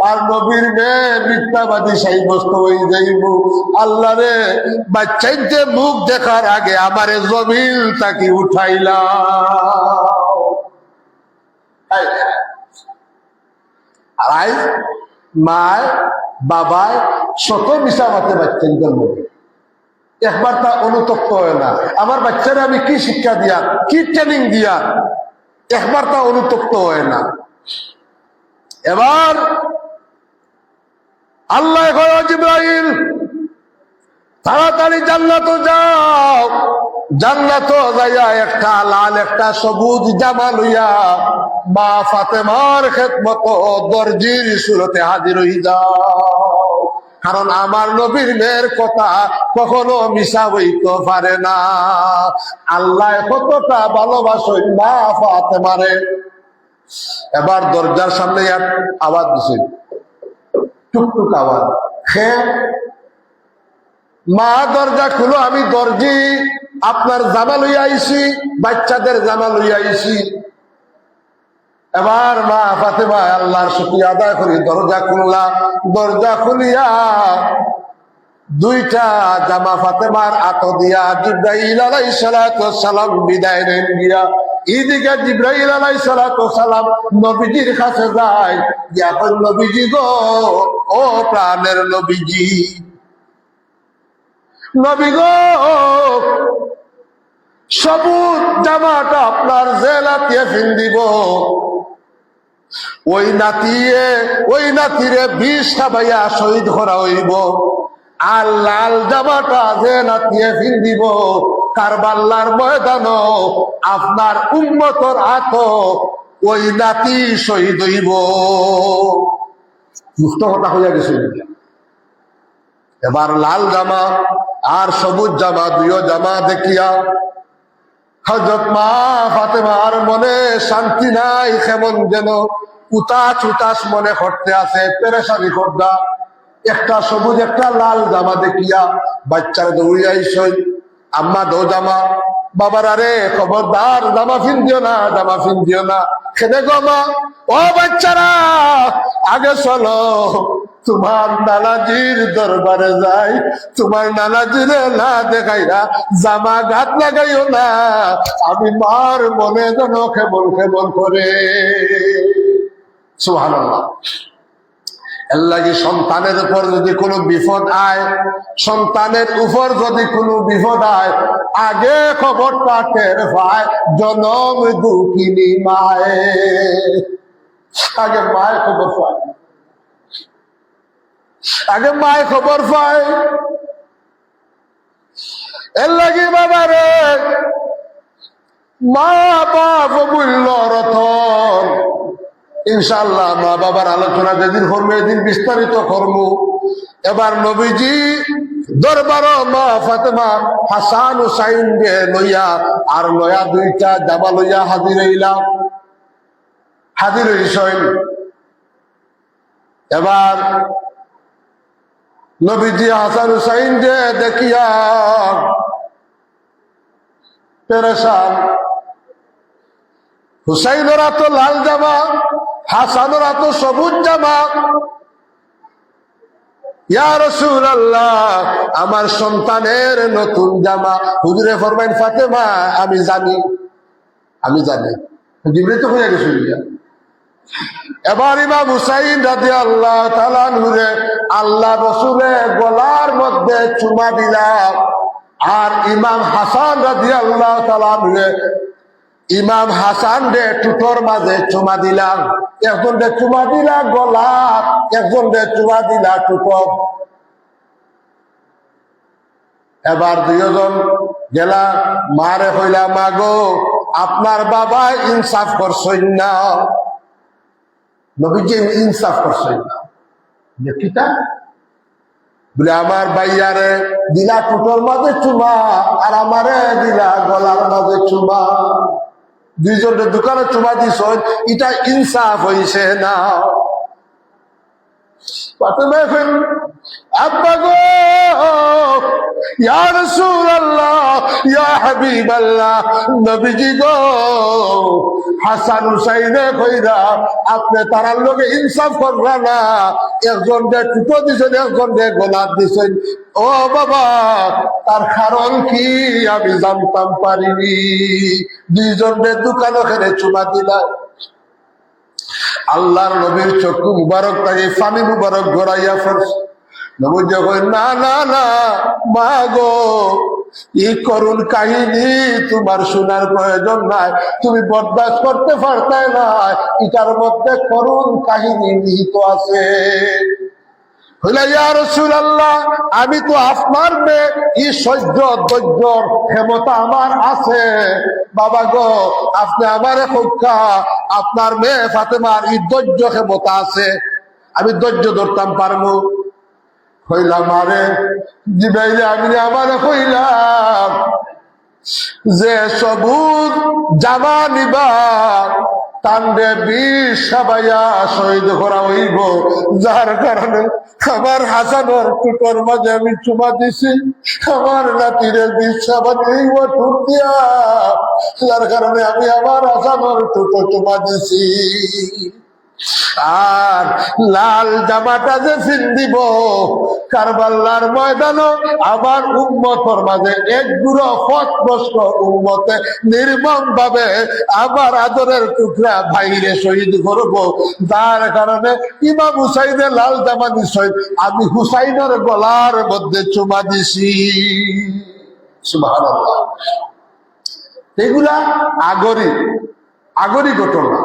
আর নবীর মেয়ে মিথ্যাবাদী সাব্যস্ত হয়ে যাইব। আল্লাহ রে, বাচ্চাইতে মুখ দেখার আগে আমারে জমিন তাকে উঠাইলাম। আর মায় বাবায় শত মিশাবাতে বাচ্চাই জন্ম, একবার তা অনুতপ্ত হয় না, আমার বাচ্চারা আমি কি শিক্ষা দিয়া, কি ট্রেনিং দিয়া, একবার তা অনুতপ্ত হয় না। এবার আল্লাহ জিবরাইল তাড়াতাড়ি জান্নাত যাও, জান্নাত যাইয়া একটা লাল একটা সবুজ জামা লইয়া মা ফাতেমার খেদমত দর্জির সুরতে হাজির হই যাও। কারণ আমার নবীর মেয়ের কথা কখনো মিশা হইতে পারে না। আল্লাহ কতটা ভালোবাসেন মা ফাতেমারে। এবার দরজার সামনে এক আওয়াজ দিছে, টুকটুক আওয়াজ। মা দরজা খুলো, আমি দর্জি, আপনার জামা লইয়া আইছি, বাচ্চাদের জামা লইয়া আইছি। এবার মা ফাতেমা আল্লাহর শুকরিয়া আদায় করি দরজা খুললা। দরজা খুলিয়া দুইটা জামা ফাতেমার আত দিয়া জিব্রাইল আলাইহিস সালাতু ওয়াস সালাম বিদায় নেন গিয়া। এইদিকে জিব্রাইল আলাইহিস সালাতু ওয়াস সালাম নবীজির কাছে যায়, গিয়া কই নবীজি গো, ও প্রাণের নবীজি, নবী গো, সবুজ জামাটা আপনার যে লাতিয়ে ফিন্দিব, ওই নাতিরে বিষ খাবাইয়া শহীদ করা হইব। আর লাল জামাটা যে নাতিয়ে ফিন্দিব, কারবালার ময়দান আপনার উম্মতর হাত ওই নাতি শহীদ হইব। মুক্ত কথা হইয়া গেছে। এবার লাল জামা আর সবুজ জামা, দুইও জামা দেখিয়া হযরত মা ফাতেমার মনে শান্তি নাই, কেমন যেন উতাস উতাস মনে করতে আছে, পেরেশানি করদা। একটা সবুজ একটা লাল জামা দেখিয়া বাচ্চারা দৌড়িয়া আইসই, আম্মা দো জামা। বাবার আরে খবরদার, জামা ফিন্দিও না, জামা ফিন্দিও না। খেদে গো মা, ও বাচ্চারা আগে চলো, তোমার নানাজির দরবারে যাই, তোমার নানাজিরে না দেখাইয়া জামা গাত লাগাইও না, আমি মার মনে যেন কেমন কেমন করে। সুবহানাল্লাহ। এর লাগি সন্তানের উপর যদি কোনো বিপদ আয়, সন্তানের উপর যদি কোনো বিপদ আয়, আগে খবরটা টের পায় জনম দুঃখিনী মায়ে। আগে মায়ের খবর পায়, আগে মায় খবর পায়। এর লাগি বাবারে, মা বাপ মূল্য রতন। ইনশাআল্লাহ মা বাবার আলোচনা যেদিন করবো এদিন বিস্তারিত করবো। এবার নবীজি দরবার মা ফাতেমা হাসান হুসাইন কে লইয়া আর লয়া দুইটা জামা লইয়া হাজির হইলাম, হাজির হইসইন। এবার নবীজি হাসান হুসাইন যে দেখিয়া পেরেশান। হুসাইনের হাত লাল জামা, হাসানের হাত সবুজ জামা। ইয়া রাসূলুল্লাহ, আমার সন্তানের নতুন জামা। হুজুরে ফরমাইন ফাতেমা আমি জানি, আমি জানি। জিবরিল তো হয়ে গেছে। এবার ইমাম হুসাইন রাদিয়াল্লাহু তাআলা আনহুরে আল্লাহ রাসূলের গলার মধ্যে চুমা দিলাম, আর ইমাম হাসান রাদিয়াল্লাহু তাআলা আনহুরে ইমাম হাসান রে টুটোর মাঝে চুমা দিলাম। একজন রে চুমা দিলা গলা, একজন রে চুমা দিলা টুটো। এবার দুইজন গেলা, মারে হইলা মা গো, আপনার বাবা ইনসাফ করছেন না। নবীজি ইনসাফ করছেন না। কিটা বলে আমার ভাইয়ারে দিলা টুটোর মাঝে চুমা, আর আমারে দিলা গলার মাঝে চুমা। দুইজনের দোকানে চুমা দিছ, এটা ইনসাফ হইছে না। আব্বা গো, ইয়া রাসূলুল্লাহ, ইয়া হাবিবাল্লাহ, নবীজি গো, হাসান হুসাইনে কইরা আপনি তারার লোকে ইনসাফ করবা না। একজন যে টুটো দিছেন, একজন যে গোলাপ দিছেন। ও বাবা, তার কারণ কি আমি জানতাম পারিনি। দুইজনের দোকান ওখানে চুমা দিলাম। আল্লাহর নবীর চক্ষু মুবারক তাকে ফানি মুবারক গড়াইয়া পড়ছে। নবী যখন না না না মা গো, এই করুণ কাহিনী তোমার শোনার প্রয়োজন নাই, তুমি বরদাস্ত করতে পারতে না, এটার মধ্যে করুণ কাহিনী নিহিত আছে। হইলা ইয়া রাসূলুল্লাহ, আমি তো আপনার মেয়ে, এই সহ্য ধৈর্যর ক্ষমতা আমার আছে। বাবা গো, আপনি আমারে খোকা, আপনার মেয়ে ফাতেমার এই ধৈর্য ক্ষমতা আছে, আমি ধৈর্য ধরতাম পারবো? কইলাম আরে জিবাইলে আমি আমারে কইলাম যে সবুজ জামা নিবার তান্ডে বিষ সাবাইয়া শহীদ করা হইব, যার কারণে আমার হাসানোর টুটোর মাঝে আমি চুমা দিছি, আমার নাতিরে বিষ সাবান হইব টুট দিয়া, যার কারণে আমি আমার হাসানোর টুটো চুমা দিছি। আর লাল জামাটা যে ফিন্দিব কারবালার ময়দানও আমার উম্মতের মাঝে এক গুঁড়ো পথভ্রষ্ট উম্মতে নির্মম ভাবে আমার আদরের টুকরা ভাইরে শহীদ করব, যার কারণে ইমাম হুসাইনের লাল জামা নিশ্চয় আমি হুসাইনের গলার মধ্যে চুমা দিছি। সুবহানাল্লাহ। এগুলা আগরি ঘটনা।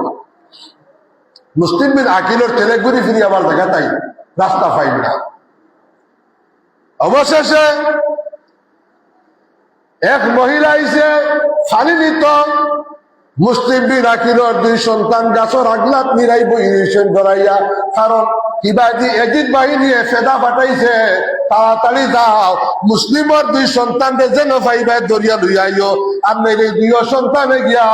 মুসলিম বিন আকিলের ছেলে ঘুরি ফিরি আবার দেখা তাই রাস্তা পাই না। অবশেষে এক মহিলা আইসে ফানি নিত, মুসলিম বিন আকিলের দুই সন্তান গাছর আগলাত নিরাই বইছেন ধরাইয়া, কারণ কিবাদি এজিদ বাহিনী ফেদা ফাটাইছে, তাড়াতাড়ি যাও মুসলিমর দুই সন্তানকে যেন পাইবাই দরিয়া লইয়াইও। আপনার এই দুই সন্তানে গিয়া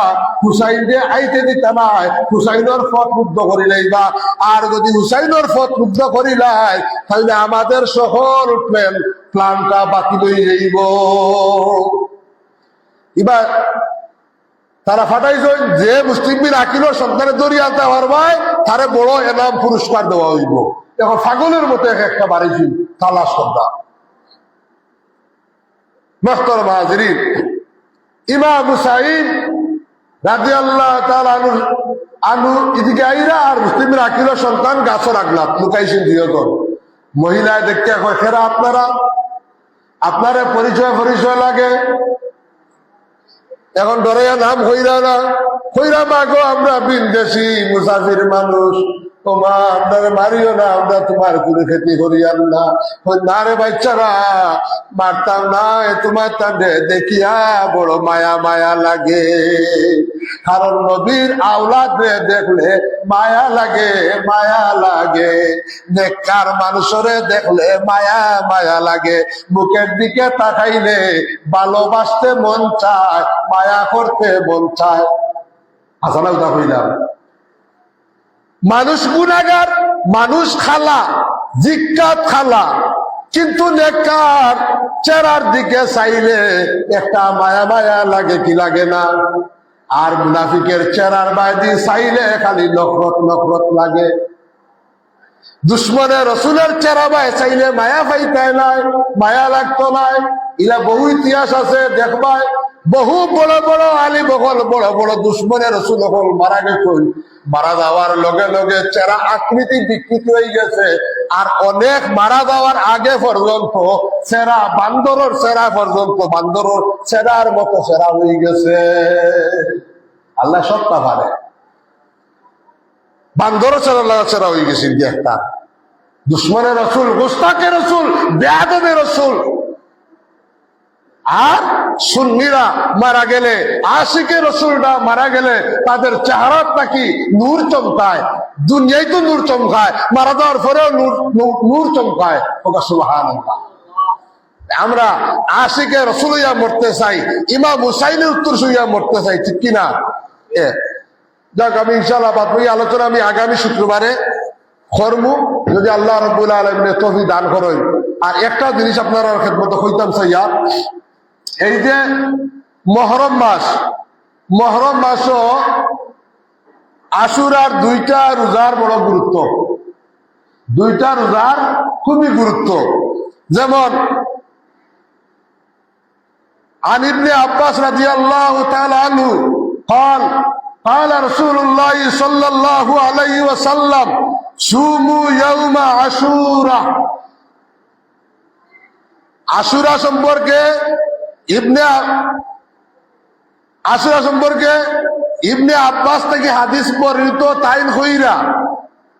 হুসাইন যে আইতে দিতে নাই, হুসাইনের পথ মুগ্ধ করিলাই বা, আর যদি হুসাইনের পথ মুগ্ধ করিলাই তাহলে আমাদের সকল প্ল্যানটা বাতিল হয়ে যাইব। এবার তারা ফাটাইছেন যে মুসলিম বিন আকিলের সন্তানের দরিয়া দেওয়ার ভাই তারে বড় এনাম পুরস্কার দেওয়া হইব। এখন পাগলের মতো একটা বাড়িছি তালাশ করতা। মুহতারাম হাজিরিন, ইমাম হুসাইন রাদিয়াল্লাহু তাআলা আনহু এদিকে আইরা আর মুসলিম বিন আকিলের সন্তান গাছর আগলাত লুকাইছেন দুইজন। মহিলায় দেখতে কয় খেরা আপনারা পরিচয় লাগে, এখন ডরাইয়া নাম হইরা না, হইরা মাগো আমরা বিনদেশি মুসাফির মানুষ, তোমার আপনারা মারিও না, আমরা তোমার কোনো ক্ষতি করিয়ান না। না রে বাচ্চারা, মারতাম না, তোমার তাদের দেখিয়া বড় মায়া মায়া লাগে, কারণ নবীর আওলাদ দেখলে মায়া লাগে, মায়া লাগে, নেককার মানুষরে দেখলে মায়া মায়া লাগে, মুখের দিকে তাকাইলে ভালোবাসতে মন চায়, মায়া করতে মন চায়। আসলে উদা হইলাম, মানুষ গুনাহগার, মানুষ খালা, জিক্কাত খালা, কিন্তু নেককার চেহারার দিকে চাইলে একটা মায়া মায়া লাগে, কি লাগে না? আর মুনাফিকের চেহারার বাইরে চাইলে খালি নফরত নফরত লাগে। দুশ্মনের রসুলের চেহারা বাই চাইলে মায়া পাইতে নাই, মায়া লাগতো নাই। ইলা বহু ইতিহাস আছে দেখবাই, বহু বড় বড় আলী বকল বড় বড় দুশ্মনের রসুল হল মারা গেছেন, মারা যাওয়ার লগে লগে চেহারা আকৃতি বিকৃত হয়ে গেছে। আর অনেক মারা যাওয়ার আগে পর্যন্ত চেহারা বান্দরের চেহারা পর্যন্ত বান্দরের চেহারার মতো চেহারা হয়ে গেছে। আল্লাহ সত্তা পারে, বান্দরের চেহারা হয়ে গেছে একটা। দুশ্মনের রসুল, গোস্তাকের রসুল, বেয়াদবের রসুল। আর সুন্নিরা মারা গেলে, আশিকের রসুলরা মারা গেলে তাদের চেহারা নাকি নূর চমকায়। দুনিয়ায় তো নূর চমকায়, মারা যাওয়ার পরেও নূর চমকায়। সুবহানাল্লাহ। আমরা আশিকের রসুল হইয়া মরতে চাই, ইমাম হুসাইনের উত্তর হইয়া মরতে চাই, ঠিক কিনা? যাক, আমি ইনশাআল্লাহ বাদ এই আলোচনা আমি আগামী শুক্রবারে করবো, যদি আল্লাহ রাব্বুল আলামিন তৌফিক দান করেন। আর একটা জিনিস আপনারা খেদমত কইতাম চাইয়া, এই যে মহরম মাসও আশুরার দুইটা রোজার বড় গুরুত্ব, দুইটা রোজার খুবই গুরুত্ব। যেমন عن ابن عباس رضي الله تعالى عنه قال قال رسول الله صلى الله عليه وسلم صوموا يوم عاشوراء। আশুরা সম্পর্কে ইবনে আব্বাস থেকে হাদিস বর্ণিত তাইন হইরা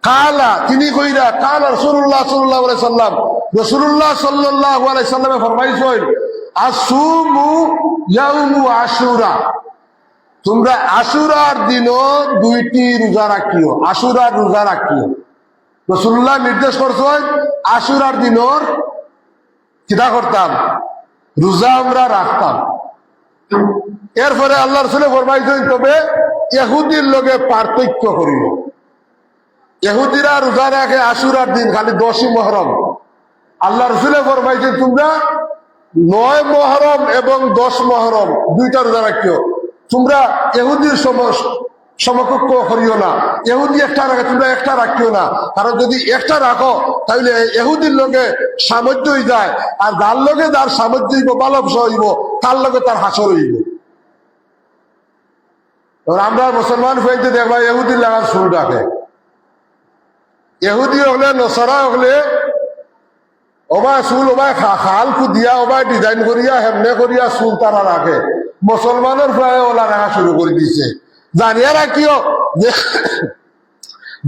কালা তিনি কইরা কালা রাসূলুল্লাহ সাল্লাল্লাহু আলাইহি সাল্লাম রাসূলুল্লাহ সাল্লাল্লাহু আলাইহি সাল্লামে ফরমাইছেন আসুমু ইয়াউমু আশুরা তোমরা আশুরার দিনও দুইটি রোজা রাখিও আশুরার রোজা রাখিও রাসূলুল্লাহ নির্দেশ করছেন আশুরার দিনর কিতা করতাম রোজা আমরা রাখতাম এরপরে আল্লাহ রাসূল ফরমাইছেন তবে ইহুদির লগে পার্থক্য করিও ইহুদিরা রোজা রাখে আশুরার দিন খালি 10ই মুহররম আল্লাহ রাসূল ফরমাইছেন তোমরা 9 মুহররম এবং 10 মুহররম দুইটা রোজা রাখিও তোমরা ইহুদির সমকক্ষ করিও না ইহুদি একটা রাখে তোমরা একটা রাখিও না কারণ যদি একটা রাখো তাহলে ইহুদির লগে সামঞ্জস্য হয়ে যায় আর যার লগে যার সামঞ্জস্য হইব ভালোবাসা হইব তার লগে তার হাসর হইব আমরা মুসলমান হইতে দেখবা ইহুদির লাগার চুল রাখে ইহুদি হলে নসরা হলে ওবায় চুল ওবায় খাল খুদিয়া ওবায় ডিজাইন করিয়া হেমনে করিয়া চুল তারা রাখে মুসলমানের প্রায় ওলা রাখা শুরু করে দিছে জানিয়া রাখিও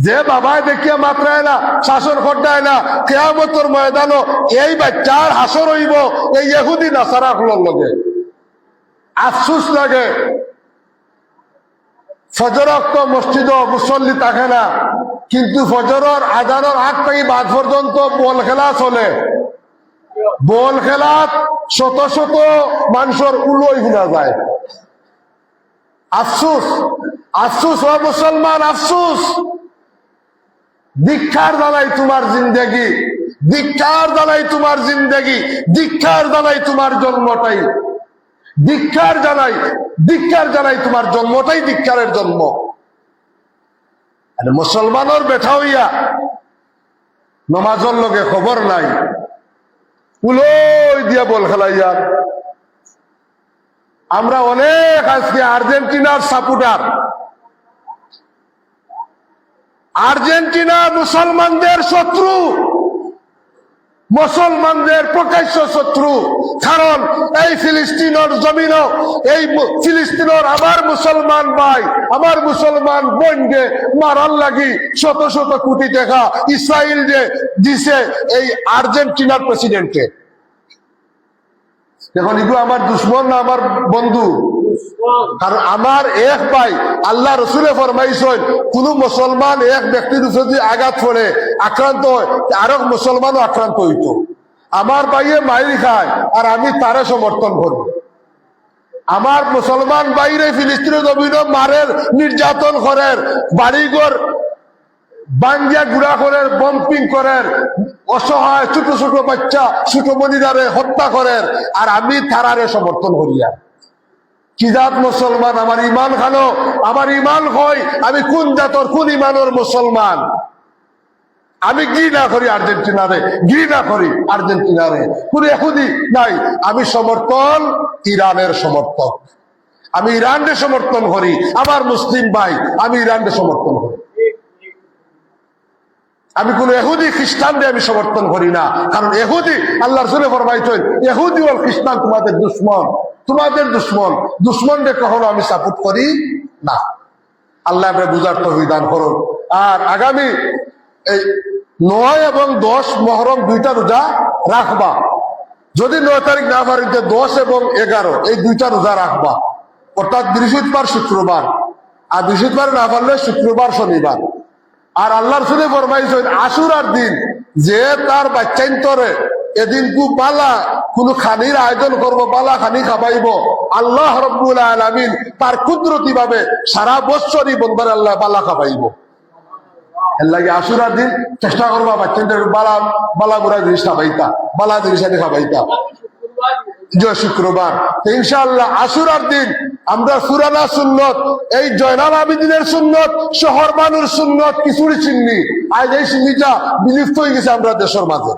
যে বাবায় দেখিয়া মাত্রায় না শাসন খড্ডায় না কিয়ামতের ময়দানও এই বাচ্চার হাসর হইব এই ইহুদি নাসারা গুলোর লগে আফসোস লাগে ফজর ওয়াক্ত মসজিদ মুসল্লি থাকে না কিন্তু ফজরের আজানের আগ থেকে বাদ পর্যন্ত বল খেলা চলে বল খেলাত শত শত মানুষের উলই শোনা যায় আফসোস আফসোস ও মুসলমান আফসোস ধিক্কার জানাই তোমার জিন্দেগি ধিক্কার জানাই তোমার জিন্দেগি ধিক্কার জানাই তোমার জন্মটাই ধিক্কার জানাই তোমার জন্মটাই ধিক্কারের জন্ম মুসলমানের বেঠা হইয়া নমাজের লগে খবর নাই উলই দিয়া বল খেলাইয়া আমরা অনেক আজকে আর্জেন্টিনার সাপোর্টার আর্জেন্টিনা মুসলমানদের শত্রু মুসলমানদের প্রকাশ্য শত্রু কারণ এই ফিলিস্তিনের জমিন এই ফিলিস্তিনের আমার মুসলমান ভাই আমার মুসলমান বোনকে মারার লাগি শত শত কোটি টাকা ইসরায়েল যে দিছে এই আর্জেন্টিনার প্রেসিডেন্টকে এখন এগুলো আমার দুশ্মন না আমার বন্ধু কারণ আমার এক ভাই আল্লাহ রসুলে ফরমাইছেন কোন মুসলমান এক ব্যক্তির যদি আঘাত পড়ে আক্রান্ত হয় আরো মুসলমানও আক্রান্ত হইত আমার ভাইয়ে মাইর খায় আর আমি তারে সমর্থন করব আমার মুসলমান বাইরে ফিলিস্তিনের জমিন মারের নির্যাতন করেন বাড়িঘর বাঙ্গিয়া গুড়া করেন বম্পিং করেন অসহায় ছোট ছোট বাচ্চা ছোট মনিরারে হত্যা করেন আর আমি তারারে সমর্থন করিয়া কি জাত মুসলমান আমার ইমান খানো আমার ইমান হয় আমি কোন জাতর কোন ইমানের মুসলমান আমি ঘৃণা করি আর্জেন্টিনারে কোন এহুদি নাই আমি সমর্থন ইরানের সমর্থক আমি ইরানকে সমর্থন করি আমার মুসলিম ভাই আমি ইরানকে সমর্থন করি আমি কোন এহুদি খ্রিস্টানকে আমি সমর্থন করি না কারণ এহুদি আল্লাহ রাসূল ফরমাইছেন এহুদি ও খ্রিস্টান তোমাদের দুশ্মন দুশ্মনকে কখনো আমি সাপোর্ট করি না আল্লাহ আমরা বুঝার তৌফিক দান করুন আর আগামী এই 9 এবং 10 মুহররম দুইটা রোজা রাখবা যদি 9 তারিখ না পারি 10 এবং 11 এই দুইটা রোজা রাখবা অর্থাৎ বৃহস্পতিবার শুক্রবার আর বৃহস্পতিবার না পারলে শুক্রবার শনিবার আর আল্লাহ রাসূল ফরমাইছেন আশুরার দিন যে তার বাচ্চান্তরে এদিন খুব বালা কোন খানির আয়োজন করবো বালা খানি খাবাইব আল্লাহ রাব্বুল আলামিন তার কুদরতি ভাবে সারা বছরই বলবার আল্লাহ বালা খাবাইব এর লাগে আশুরার দিন চেষ্টা করবা বাচ্চাদের বালা বালা বুড়া জিনিস খাবাইতা বালা জিনিস খাবাইতা শুক্রবার ইনশাআল্লাহ আশুরার দিন আমরা সুরানা সুন্নত এই জয়নাল আবেদিনের সুন্নত শহর মানুষ সুন্নত কিছুরই চিন্নি আজ এই চিন্নিটা বিলুপ্ত হয়ে গেছে আমরা দেশের মাঝে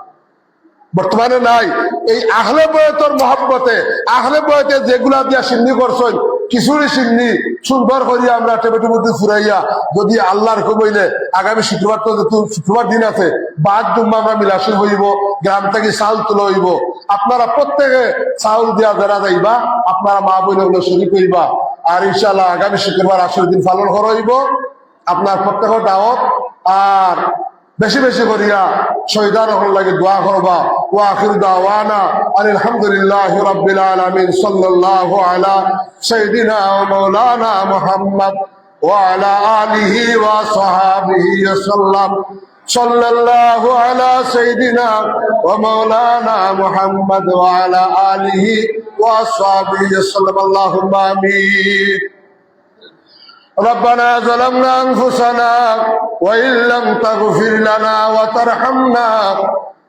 বর্তমানে নাই এই আহলে বয়তের মহব্বতে আহলে বয়তে যেগুলা দিয়া সিন্নি করছেন কিছুরই সিন্নি সুন্দর করিয়া আমরা টেবিটের মধ্যে ফুরাইয়া যদি আল্লাহর কবইলে আগামী শুক্রবার তো শুক্রবার দিন আছে বাদ জুম্মা আমরা মিলাসুল হইব গ্রাম থেকে চাউল তুলে হইব আপনারা প্রত্যেকে চাউল দিয়া বেড়া যাইবা আপনারা মা বোন শরীর করিবা আর ইনশাআল্লাহ আগামী শুক্রবার আসর দিন পালন করা হইব আপনার প্রত্যেকের দাওয়াত আর বেশি বেশি করিয়া শহীদার লাগে দোয়া করবা। ওয়া আখিরু দাওয়ানা আলহামদুলিল্লাহি রাব্বিল আলামিন সাল্লাল্লাহু আলা সাইয়্যিদিনা ওয়া মাওলানা মুহাম্মদ ওয়া আলা আলিহি ওয়া সাহাবিহি ওয়াসাল্লাম। সাল্লাল্লাহু আলা সাইয়্যিদিনা ওয়া মাওলানা মুহাম্মদ ওয়া আলা আলিহি ওয়া সাহাবিহি ওয়াসাল্লাম। আল্লাহুম্মা আমিন। ربنا ظلمنا أنفسنا وإن لم تغفر لنا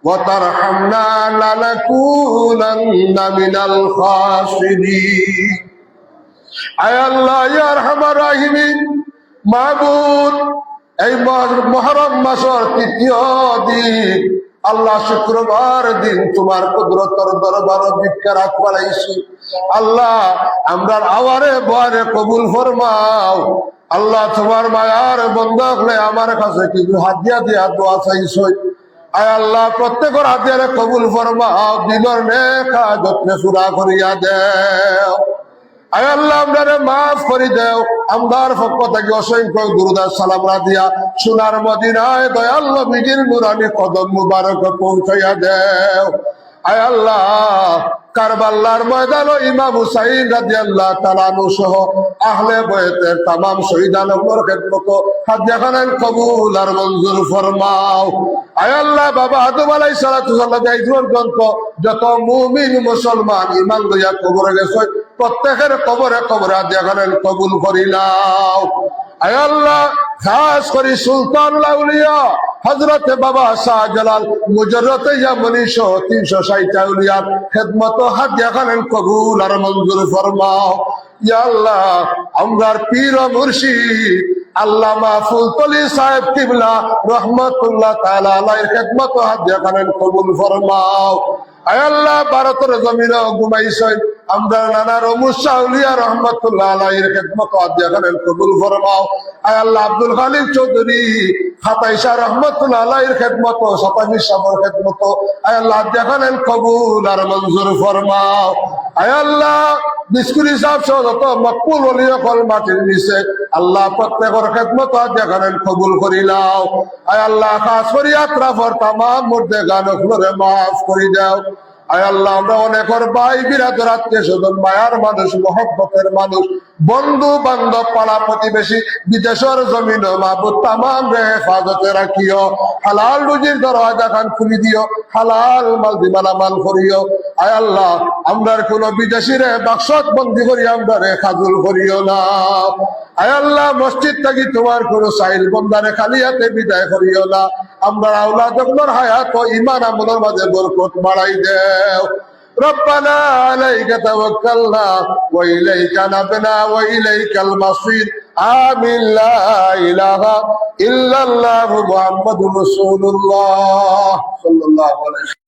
وترحمنا لنكونن من الخاسرين আয় আল্লাহ ইয়া আরহামার রাহিমিন, মাবুদ এই মুহররম মাসের তৃতীয় দিন আল্লাহ শুক্রবার দিন তোমার কুদরতের দরবার ভিক্ষা রাখ বাড়াইছি। আল্লাহ আমরার আওয়ারে বয়ারে কবুল ফরমাও। আল্লাহ তোমার মায়ার বন্ধা হলে আমার কাছে কিছু হাদিয়া দিয়া দোয়া চাইছো। আয় আল্লাহ প্রত্যেকের হাতিয়ারে কবুল ফরমাও, দিনের নেকা যত্নে পুরা করিয়া দেও। আয় আল্লাহ আমরারে মাফ করে দেও। আমদার পক্ষ থেকে অসংখ্য দুরূদ আর সালাম দিয়া সোনার মদিনায় দয়াল নবীজির নুরানি কদম মুবারক পৌঁছাইয়া দেও। আয় আল্লাহ কারবালার ময়দান ইমাম হুসাইন রাদিয়াল্লাহু তাআলা আনহু সহ আহলে বাইতের तमाम শহীদানগর খেদমত হাদিয়াখানান কবুল আর মঞ্জুর ফরমাও। আয় আল্লাহ বাবা আদম আলাইহিস সালাতু সাল্লাম পর্যন্ত যত মুমিন মুসলমান ঈমান লইয়া কবরে গেছে প্রত্যেকের কবরে কবরে হাদিয়াখানান কবুল করিলাও। আয় আল্লাহ খাস করে সুলতানুল আউলিয়া হযরত বাবা শাহজালাল মুজাররত ইয়ামানি সহ 360 আউলিয়ার খেদমত হাদিয়াখানান কবুল আর মঞ্জুর ফরমাও। ইয়া আল্লাহ আমরার পীর ও মুর্শিদ আল্লামা ফুলতলি সাহেব কিবলা রহমাতুল্লাহ তাআলা আলাইহির খেদমত হাদিয়াখানান কবুল ফরমাও। আয় আল্লাহ ভারতের জমিনে ঘুমাইছেন আমরা নানা রমুশা আউলিয়া রহমাতুল্লাহ আলাইহির খেদমত হাদিয়াখানান কবুল ফরমাও। আয় আল্লাহ আব্দুল খালিক চৌধুরী খাতাইশা রহমাতুল্লাহ আলাইহির খেদমত সাতাশি সাবর খেদমত আয় আল্লাহ হাদিয়াখানান কবুল আর মঞ্জুর ফরমাও। আয় আল্লাহ বিস্কুরি সাহেব সহ যত মকবুল ওলিয়া কল মাটির নিচে আল্লাহ প্রত্যেকের খেদমত হাদিয়াখানান কবুল করিলাও। আয় আল্লাহ খাস করে আত্রাফর তামাম মুর্দে গানগুলোরে মাফ করে দাও। আয় আল্লাহ আমরা অনেকের ভাই বিরাদর আত্মীয় স্বজন মায়ার মানুষ মহব্বতের মানুষ বন্ধু বান্ধব পাড়া প্রতিবেশী বিদেশের জমিন মাহবুব তামাম রে হেফাজতে রাখিও। হালাল রুজির দরওয়াজা খান খুলি দিও, হালাল মাল দিমালা মাল করিও। আয় আল্লাহ আমরার কোন বিদেশি রে বাক্সত বন্দি করি আমরা রে খাজুল করিও না। আয় আল্লাহ মসজিদ থাকি তোমার কোন সাইল বন্দারে খালি হাতে বিদায় করিও না। আমরা আওলাদ আপনার হায়াত ও ঈমান আমলের মাঝে বরকত বাড়াই দেও। ربنا عليك توكلنا وإليك نبنا وإليك المصير آمين لا إله إلا الله محمد رسول الله صلى الله عليه وسلم